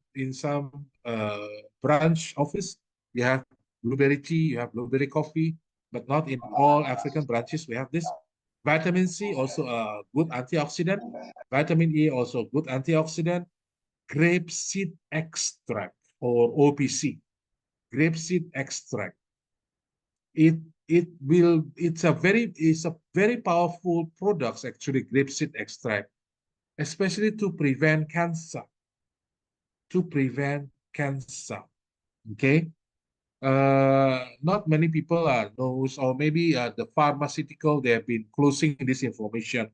branch office, you have blueberry tea, you have blueberry coffee, but not in all African branches. We have this. Vitamin C, also a good antioxidant. Vitamin E, also good antioxidant. Grapeseed extract, or OPC. Grapeseed extract. It's a very powerful product, actually, grapeseed extract, especially to prevent cancer. Okay. Not many people knows, or maybe the pharmaceutical, they have been closing this information.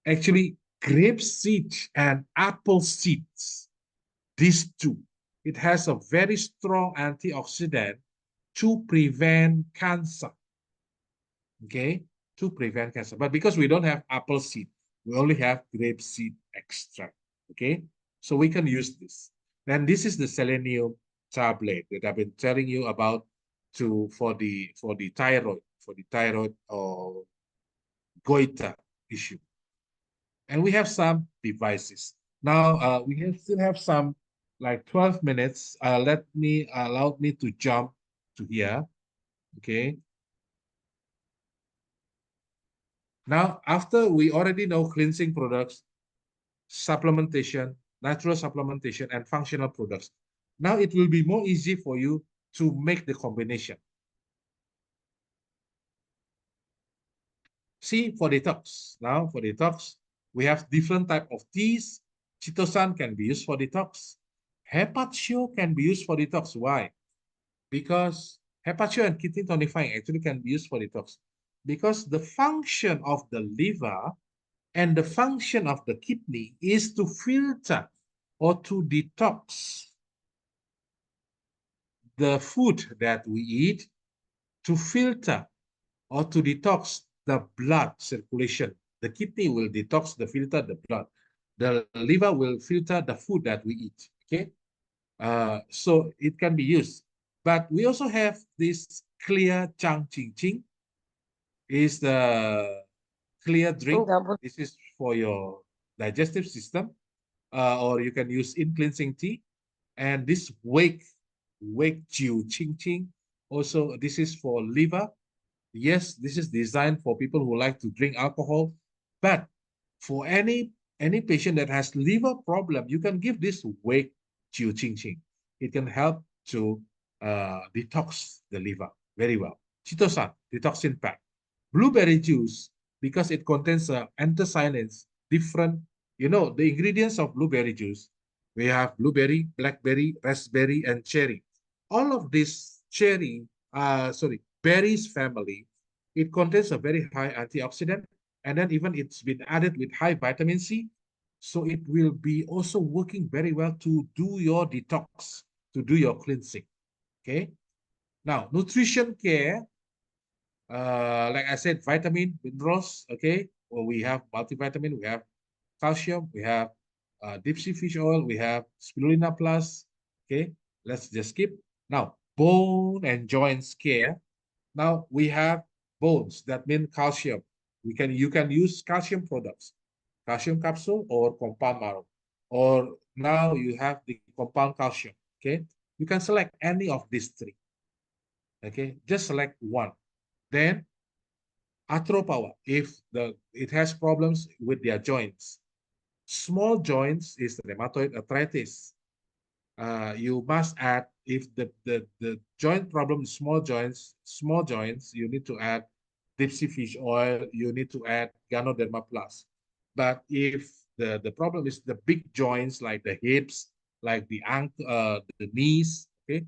Actually, grape seed and apple seeds, these two, it has a very strong antioxidant to prevent cancer. Okay, to prevent cancer. But because we don't have apple seed, we only have grape seed extract. Okay, so we can use this. Then this is the selenium tablet that I've been telling you about for the thyroid or goiter issue. And we have some devices. Now still have some like 12 minutes. Allow me to jump to here. Okay. Now, after we already know cleansing products, supplementation, natural supplementation, and functional products, now it will be more easy for you to make the combination. See, for detox. Now, for detox, we have different type of teas. Chitosan can be used for detox. Hepatio can be used for detox. Why? Because hepatio and kidney tonifying actually can be used for detox. Because the function of the liver and the function of the kidney is to filter or to detox the food that we eat, to filter or to detox the blood circulation. The kidney will filter the blood. The liver will filter the food that we eat. Okay, so it can be used. But we also have this clear Chang Ching Ching. Is the clear drink. This is for your digestive system, or you can use in cleansing tea. And this wake Jiu Ching Ching. Also, this is for liver. Yes, this is designed for people who like to drink alcohol. But for any patient that has liver problem, you can give this wake Jiu Ching Ching. It can help to detox the liver very well. Chitosan, detoxin pack. Blueberry juice, because it contains anthocyanins, different, the ingredients of blueberry juice. We have blueberry, blackberry, raspberry, and cherry. All of this berries family, it contains a very high antioxidant, and then even it's been added with high vitamin C. So it will be also working very well to do your detox, to do your cleansing. Okay. Now, nutrition care, like I said, vitamin, minerals, okay? Well, we have multivitamin, we have calcium, we have deep sea fish oil, we have spirulina plus, okay? Let's just skip. Now, bone and joints care. Now, we have bones, that means calcium. You can use calcium products, calcium capsule or compound marrow. Or now you have the compound calcium, okay? You can select any of these three, okay? Just select one. Then arthropower, if it has problems with their joints. Small joints is rheumatoid arthritis. You must add, if the joint problem is small joints, you need to add deep sea fish oil, you need to add Ganoderma Plus. But if the problem is the big joints like the hips, like the ankle, the knees, okay,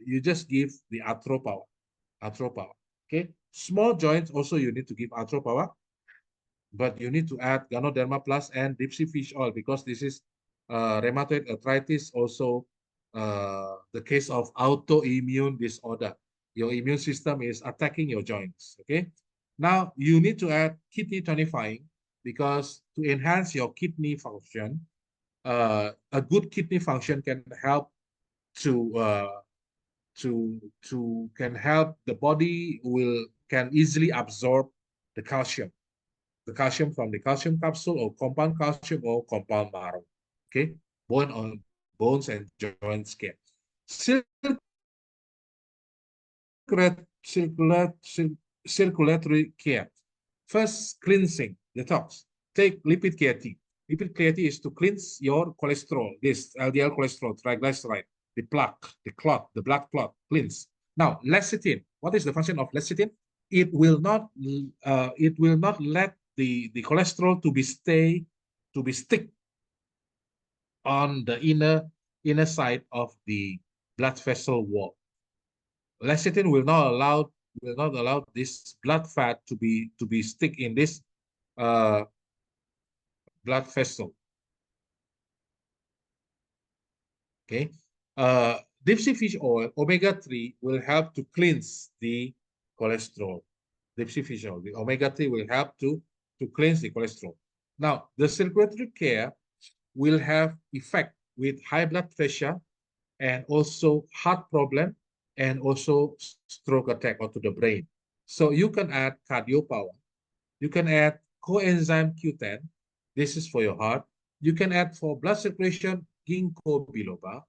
you just give the arthropower. Okay. Small joints also you need to give arthropower, but you need to add Ganoderma Plus and deep sea fish oil, because this is rheumatoid arthritis, also the case of autoimmune disorder. Your immune system is attacking your joints. Okay. Now you need to add kidney tonifying, because to enhance your kidney function, a good kidney function can help to can help the body can easily absorb the calcium from the calcium capsule or compound calcium or compound marrow. Okay, bones and joints care. Circulatory care. First, cleansing, detox. Take lipid care tea. Lipid care tea is to cleanse your cholesterol, this LDL cholesterol, triglyceride, the plaque, the clot, the blood clot, cleanse. Now, lecithin. What is the function of lecithin? It will not let the cholesterol to be stick on the inner side of the blood vessel wall. Lecithin will not allow this blood fat to be stick in this blood vessel. Okay. Deep sea fish oil, omega-3, will help to cleanse the cholesterol. Deep sea fish oil, the omega-3 will help to cleanse the cholesterol. Now, the circulatory care will have effect with high blood pressure and also heart problem and also stroke attack onto the brain. So you can add cardio power. You can add coenzyme Q10. This is for your heart. You can add for blood circulation ginkgo biloba.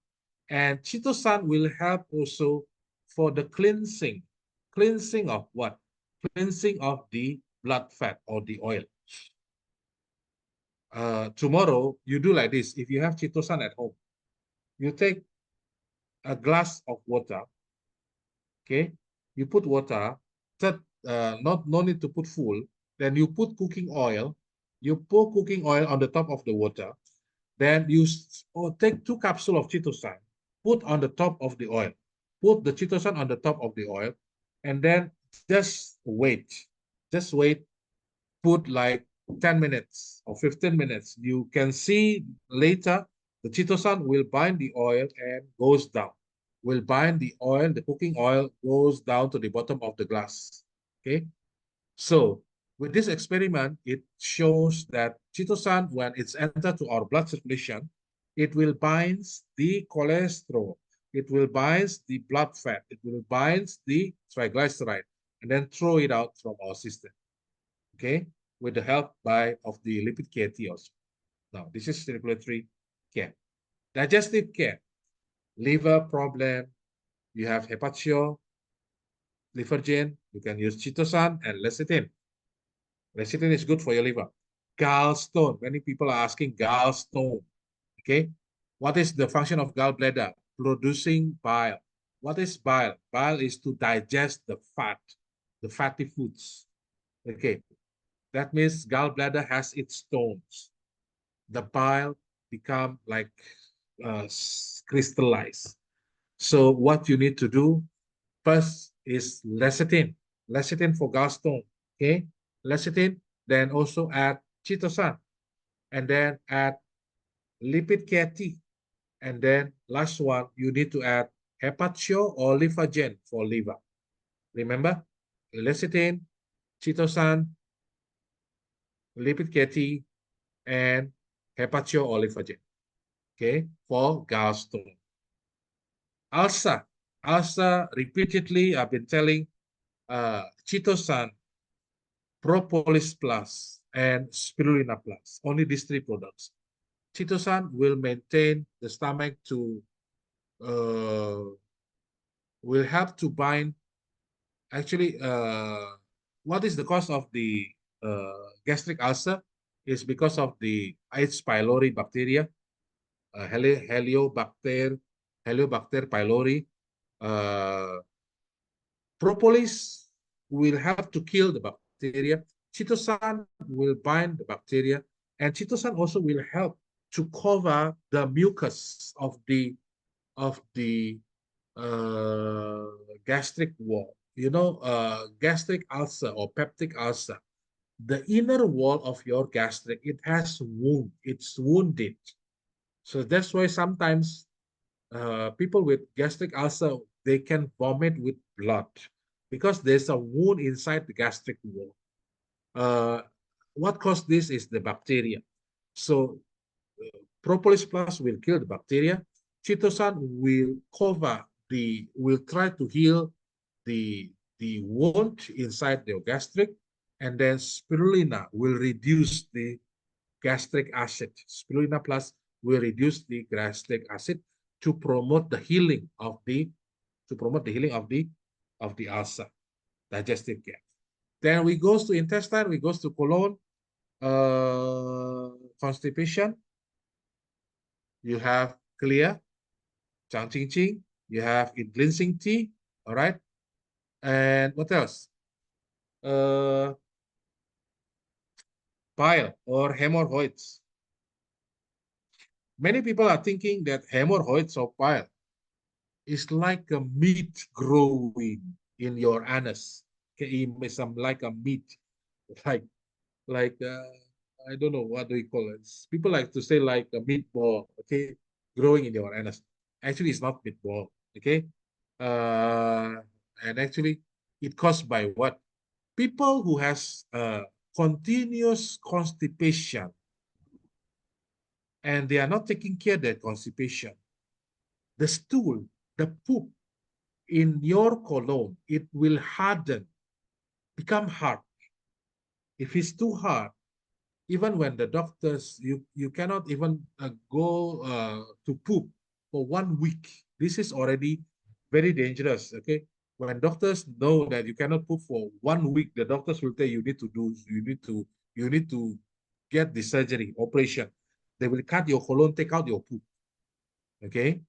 And chitosan will help also for the cleansing. Cleansing of what? Cleansing of the blood fat or the oil. Tomorrow, you do like this. If you have chitosan at home, you take a glass of water, okay? You put water, no need to put full. Then you put cooking oil. You pour cooking oil on the top of the water. Then you take 2 capsules of chitosan, put on the top of the oil. Put the chitosan on the top of the oil, and then just wait. Just wait. Put like 10 minutes or 15 minutes. You can see later the chitosan will bind the oil and goes down. Will bind the oil, the cooking oil goes down to the bottom of the glass. Okay. So with this experiment, it shows that chitosan, when it's entered to our blood circulation, it will bind the cholesterol, it will bind the blood fat, it will bind the triglyceride, and then throw it out from our system. Okay, with the help of the lipid care tea also. Now, this is circulatory care. Digestive care, liver problem, you have hepatio, livergen, you can use chitosan and lecithin. Lecithin is good for your liver. Gallstone. Many people are asking gallstone. Okay. What is the function of gallbladder? Producing bile. What is bile? Bile is to digest the fat. the fatty foods. Okay, that means gallbladder has its stones. The bile become like crystallized. So what you need to do first is lecithin. Lecithin for gallstone. Okay, lecithin. Then also add chitosan, and then add lipid KT, and then last one you need to add hepatio or lifagen for liver. Remember, lecithin, chitosan, lipid KT, and hepatio or lifagen. Okay, for gallstone. Ulcer. Ulcer, repeatedly, I've been telling chitosan, propolis plus, and spirulina plus. Only these three products. Chitosan will maintain the stomach to, will help to bind. Actually, what is the cause of the gastric ulcer? Is because of the H. pylori bacteria, Heliobacter pylori. Propolis will help to kill the bacteria. Chitosan will bind the bacteria, and chitosan also will help to cover the mucus of the gastric wall. You know, gastric ulcer or peptic ulcer. The inner wall of your gastric, it has wound. It's wounded. So that's why sometimes people with gastric ulcer, they can vomit with blood because there's a wound inside the gastric wall. What caused this is the bacteria. So propolis plus will kill the bacteria. Chitosan will try to heal the wound inside the gastric, and then spirulina will reduce the gastric acid. Spirulina plus will reduce the gastric acid to promote the healing of the ulcer, digestive gap. Then we goes to intestine, we goes to colon, constipation. You have clear, Chang Ching Ching. You have ginseng tea. All right. And what else? Bile or hemorrhoids. Many people are thinking that hemorrhoids or bile is like a meat growing in your anus. Okay, some like a meat, like like I don't know what do we call it. People like to say like a meatball, okay, growing in your anus. Actually, it's not meatball, okay. And actually, it caused by what? People who has continuous constipation and they are not taking care of their constipation. The stool, the poop in your colon, it will harden, become hard. If it's too hard, even when the doctors, you cannot even go to poop for 1 week. This is already very dangerous, okay? When doctors know that you cannot poop for 1 week, the doctors will tell you you need to get the surgery, operation. They will cut your colon, take out your poop, okay?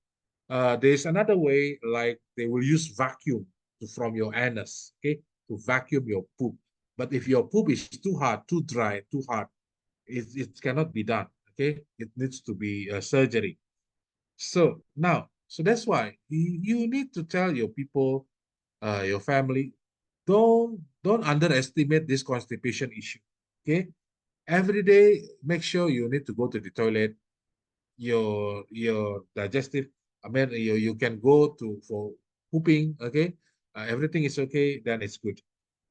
There's another way, like they will use vacuum from your anus, okay, to vacuum your poop. But if your poop is too hard, too dry, too hard, it cannot be done, okay? It needs to be a surgery. So now, so that's why you need to tell your people, your family, don't underestimate this constipation issue, okay? Every day, make sure you need to go to the toilet. Your digestive, I mean, you can go to for pooping, okay? Everything is okay, then it's good.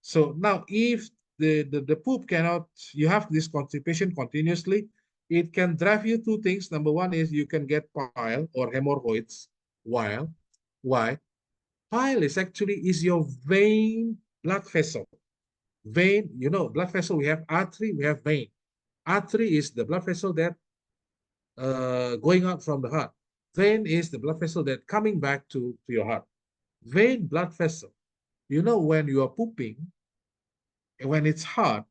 So now, if the poop cannot, you have this constipation continuously, it can drive you to things. Number one is you can get bile or hemorrhoids. Why? Bile is actually is your vein blood vessel. Vein, you know, blood vessel, we have artery, we have vein. Artery is the blood vessel that going out from the heart. Vein is the blood vessel that coming back to your heart. Vein blood vessel. You know, when you are pooping, when it's hard,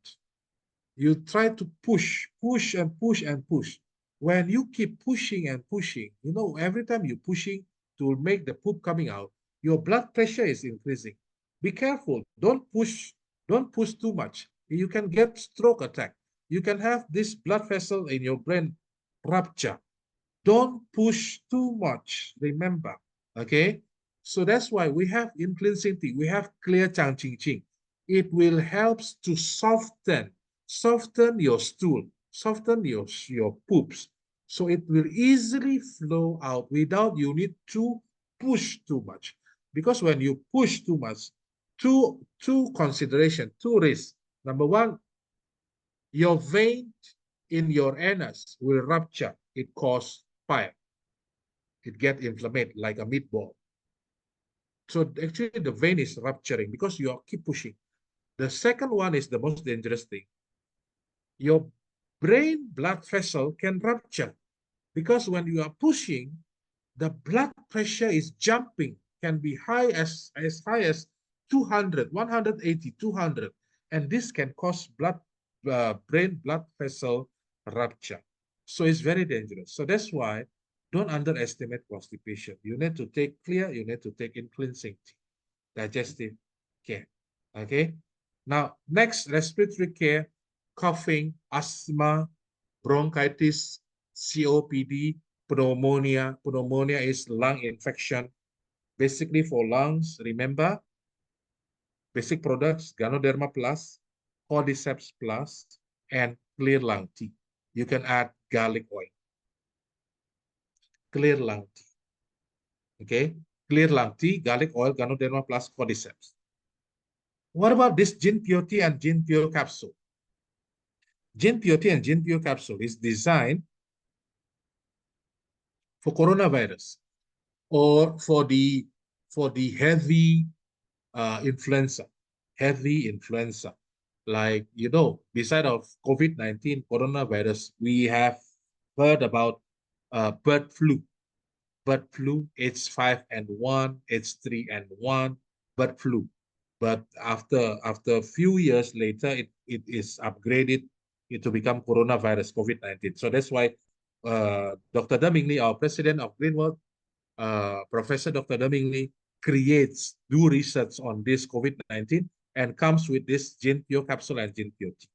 you try to push and push and push. When you keep pushing and pushing, you know, every time you're pushing to make the poop coming out, your blood pressure is increasing. Be careful. Don't push too much. You can get stroke attack. You can have this blood vessel in your brain rupture. Don't push too much. Remember, okay? So that's why we have in cleansing tea, we have clear chang ching ching. It will help to soften your stool, soften your poops. So it will easily flow out without you need to push too much. Because when you push too much, two consideration, two risks. Number one, your vein in your anus will rupture. It cause fire. It get inflamed like a meatball. So actually the vein is rupturing because you are keep pushing. The second one is the most dangerous thing. Your brain blood vessel can rupture because when you are pushing, the blood pressure is jumping, can be high as 200, 180, 200. And this can cause brain blood vessel rupture. So it's very dangerous. So that's why don't underestimate constipation. You need to take clear, you need to take in cleansing tea, digestive care. Okay. Now, next, respiratory care, coughing, asthma, bronchitis, COPD, pneumonia. Pneumonia is lung infection. Basically for lungs, remember, basic products, Ganoderma Plus, Cordyceps Plus, and clear lung tea. You can add garlic oil. Clear lung tea. Okay? Clear lung tea, garlic oil, Ganoderma Plus, Cordyceps. What about this Jin Pure tea and Jin Pure capsule? Jin Pure tea and Jin Pure capsule is designed for coronavirus or for the heavy influenza, like beside of COVID-19 coronavirus, we have heard about bird flu, H5N1, H3N1, bird flu. But after a few years later, it is upgraded to become coronavirus COVID-19. So that's why Dr. Demingli, our president of Greenworld, Professor Dr. Demingli, do research on this COVID-19 and comes with this Jin Pure capsule and Jin Pure tea.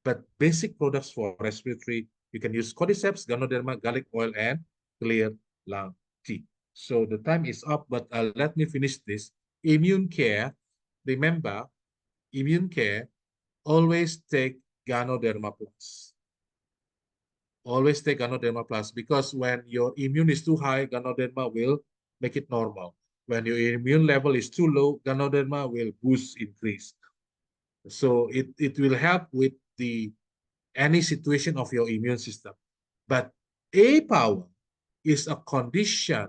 But basic products for respiratory, you can use Cordyceps, Ganoderma, garlic oil, and clear lung tea. So the time is up, but let me finish this. Immune care, remember, immune care, always take Ganoderma Plus. Always take Ganoderma Plus because when your immune is too high, Ganoderma will make it normal. When your immune level is too low, Ganoderma will increase. So it will help with any situation of your immune system. But A power is a condition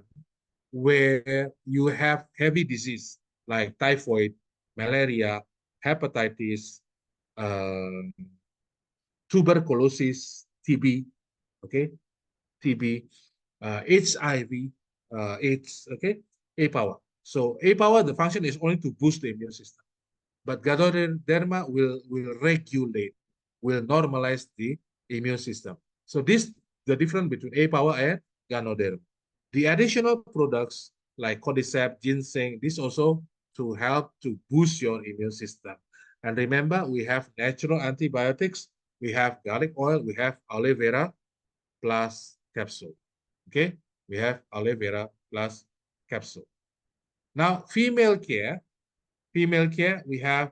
where you have heavy disease like typhoid, malaria, hepatitis, tuberculosis, TB, okay, TB, HIV, AIDS, okay, A power. So A power, the function is only to boost the immune system. But Ganoderma will regulate, will normalize the immune system. So the difference between A power and Ganoderma. The additional products like Cordyceps, ginseng, this also to help to boost your immune system. And remember, we have natural antibiotics, we have garlic oil, we have aloe vera plus capsule. Okay, we have aloe vera plus capsule. Now, female care, we have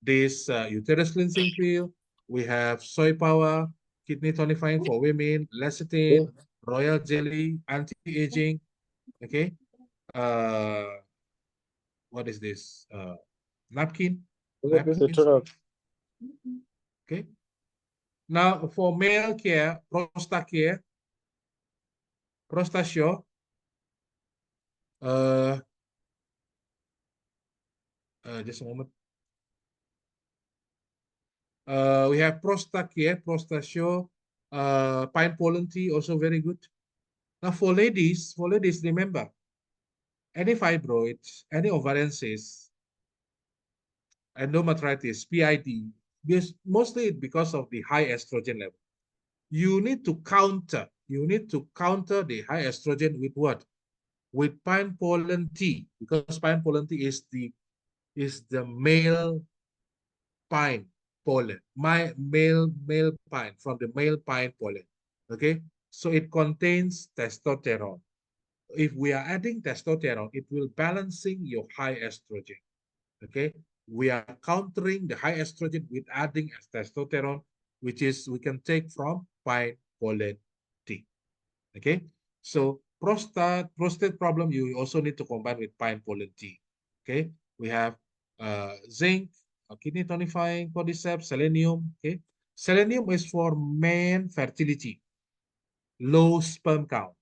this uterus cleansing pill, we have soy power, kidney tonifying for women, lecithin, royal jelly, anti-aging, okay? What is this? Napkin? Okay. Now, for male care, Prostatio, just a moment. We have Prostatio, pine pollen tea, also very good. Now, for ladies, remember, any fibroids, any ovarian cysts, endometritis, PID, mostly because of the high estrogen level. You need to counter the high estrogen with what? With pine pollen tea, because pine pollen tea is the is the male pine pollen, male pine, from the male pine pollen. Okay, so it contains testosterone. If we are adding testosterone, it will balancing your high estrogen. Okay, we are countering the high estrogen with adding testosterone, which is we can take from pine pollen tea. Okay, so prostate problem, you also need to combine with pine pollen tea. Okay, we have zinc, kidney tonifying, cordyceps, selenium. Okay, selenium is for man fertility, low sperm count,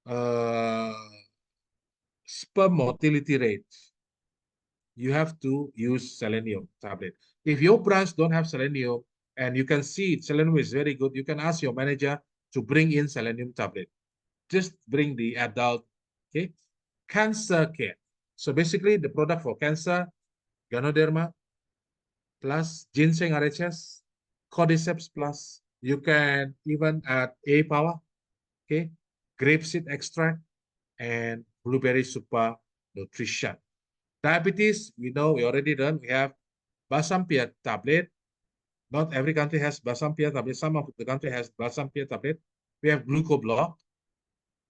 uh, sperm motility rate. You have to use selenium tablet. If your branch don't have selenium and you can see selenium is very good, you can ask your manager to bring in selenium tablet. Just bring the adult. Okay, cancer care. So basically the product for cancer, Ganoderma plus ginseng RHS, cordyceps plus. You can even add A power, okay, grapeseed extract, and blueberry super nutrition. Diabetes, we know we already done. We have Basampia tablet. Not every country has Basampia tablet. Some of the country has Basampia tablet. We have glucoblock.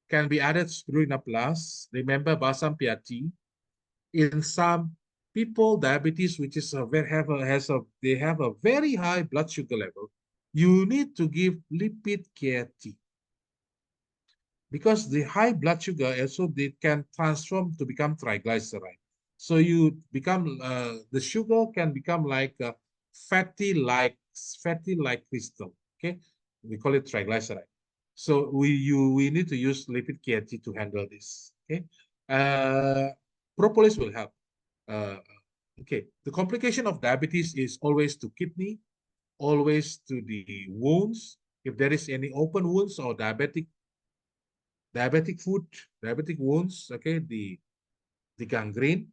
Can be added spirulina plus. Remember Basampia tea. In some people, diabetes, which is a very they have a very high blood sugar level. You need to give lipid care tea, because the high blood sugar also they can transform to become triglyceride. So you become the sugar can become like a fatty like crystal. Okay, we call it triglyceride. So we need to use lipid KT to handle this. Okay, propolis will help. Uh, okay, the complication of diabetes is always to kidney, always to the wounds. If there is any open wounds or diabetic wounds, okay, the gangrene.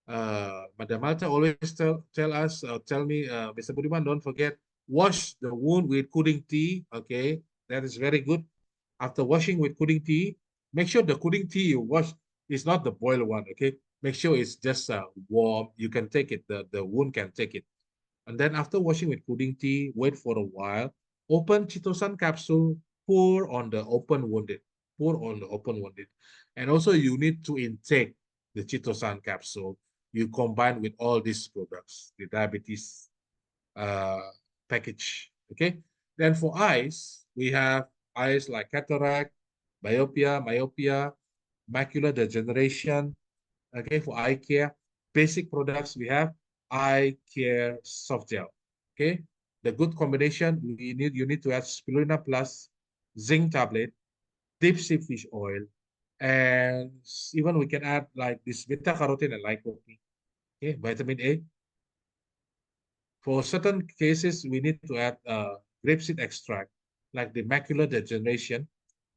Madam Malta always tell us, tell me, Mr. Budiman, don't forget, wash the wound with cooling tea. Okay, that is very good. After washing with cooling tea, make sure the cooling tea you wash is not the boiled one. Okay, make sure it's just warm. You can take it. The wound can take it. And then after washing with cooling tea, wait for a while. Open chitosan capsule, pour on the open wounded. Pour on the open wounded. And also you need to intake the chitosan capsule. You combine with all these products, the diabetes uh, package. Okay. Then for eyes, we have eyes like cataract, myopia, macular degeneration. Okay, for eye care, basic products we have eye care soft gel. Okay, the good combination you need to add spirulina plus zinc tablet, deep sea fish oil, and even we can add like this beta carotene and lycopene. Okay, vitamin A. For certain cases, we need to add grapeseed extract, like the macular degeneration.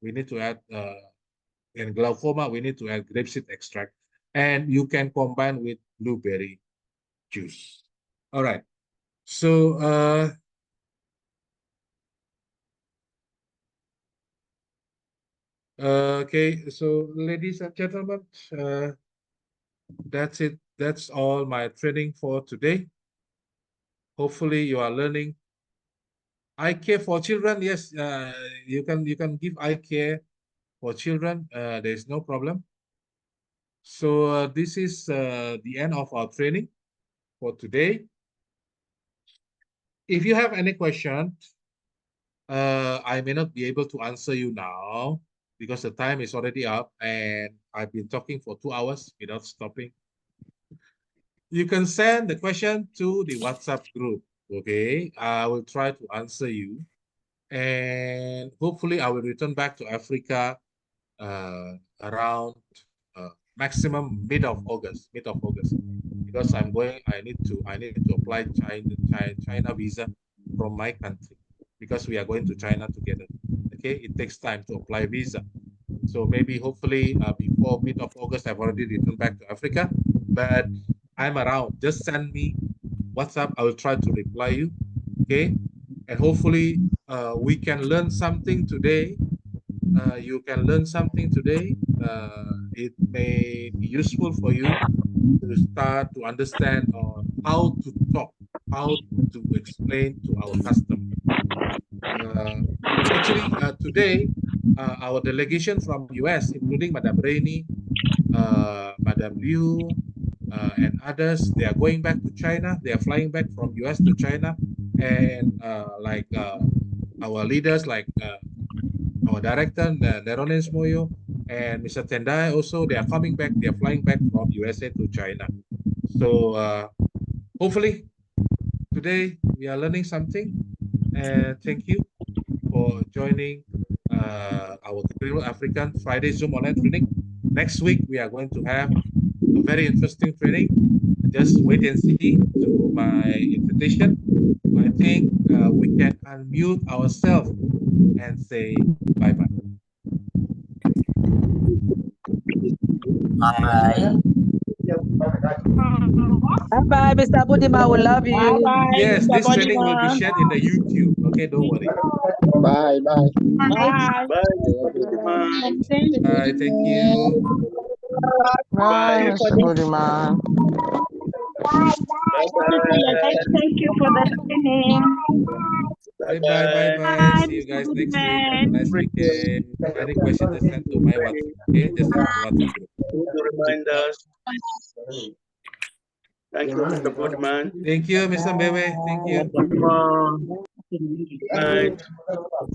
We need to add in glaucoma, we need to add grapeseed extract, and you can combine with blueberry juice. All right. So okay. So ladies and gentlemen, that's it. That's all my training for today. Hopefully you are learning. Eye care for children. Yes, you can give eye care for children. There is no problem. So this is the end of our training for today. If you have any question, I may not be able to answer you now because the time is already up and I've been talking for 2 hours without stopping. You can send the question to the WhatsApp group. Okay, I will try to answer you, and hopefully I will return back to Africa around maximum mid of August, because I need to apply China visa from my country because we are going to China together. Okay, it takes time to apply visa. So maybe hopefully before mid of August, I've already returned back to Africa, but I'm around. Just send me WhatsApp. I will try to reply you. Okay, and hopefully we can learn something today. You can learn something today. It may be useful for you to start to understand on how to talk, how to explain to our customer. Actually, today, our delegation from US, including Madam Rainey, Madam Liu, and others, they are going back to China. They are flying back from US to China, and our leaders, like our director, Nerones Moyo, and Mr. Tendai, also they are coming back. They are flying back from USA to China. So hopefully today we are learning something. And thank you for joining our Greenwood African Friday Zoom online training. Next week, we are going to have a very interesting training. Just wait and see to my invitation. I think we can unmute ourselves and say bye-bye. Bye. Bye, Mr. Budima. We love you. Bye, Yes, Mr. this training will be Bodiman. shared in the YouTube. Okay, don't worry. Bye, bye. Bye. Bye, Mr. Budiman. Bye, thank you. Bye, Bye. Mr. Bodiman. Bye-bye. Thank you for the training. Bye bye, bye Bye-bye. bye. Bye, See you Mr. guys next week. Have a Bodiman. nice weekend. Any questions, just send to my WhatsApp. Okay, just send to my WhatsApp group. Good reminders. Thank you, Mr. Budiman. Thank you, Mr. Mbewe. Thank you. Good night.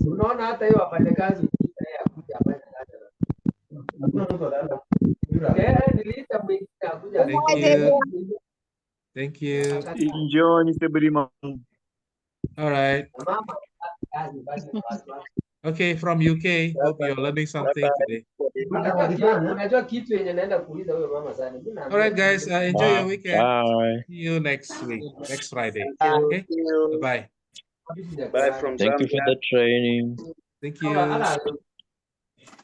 Unaona hata hiyo wafanyakazi niliita mwingine akuja. Thank you. Thank you. Enjoy, Mr. Budiman. All right. Okay, from UK. Hope you're learning something today. Unajua kitu yenye naenda kuuliza huyo mama sana. All right, guys. Enjoy your weekend. Bye. See you next week, next Friday. Thank Okay. you. Bye bye. Bye from Thank you for Zambia. the training. Thank you.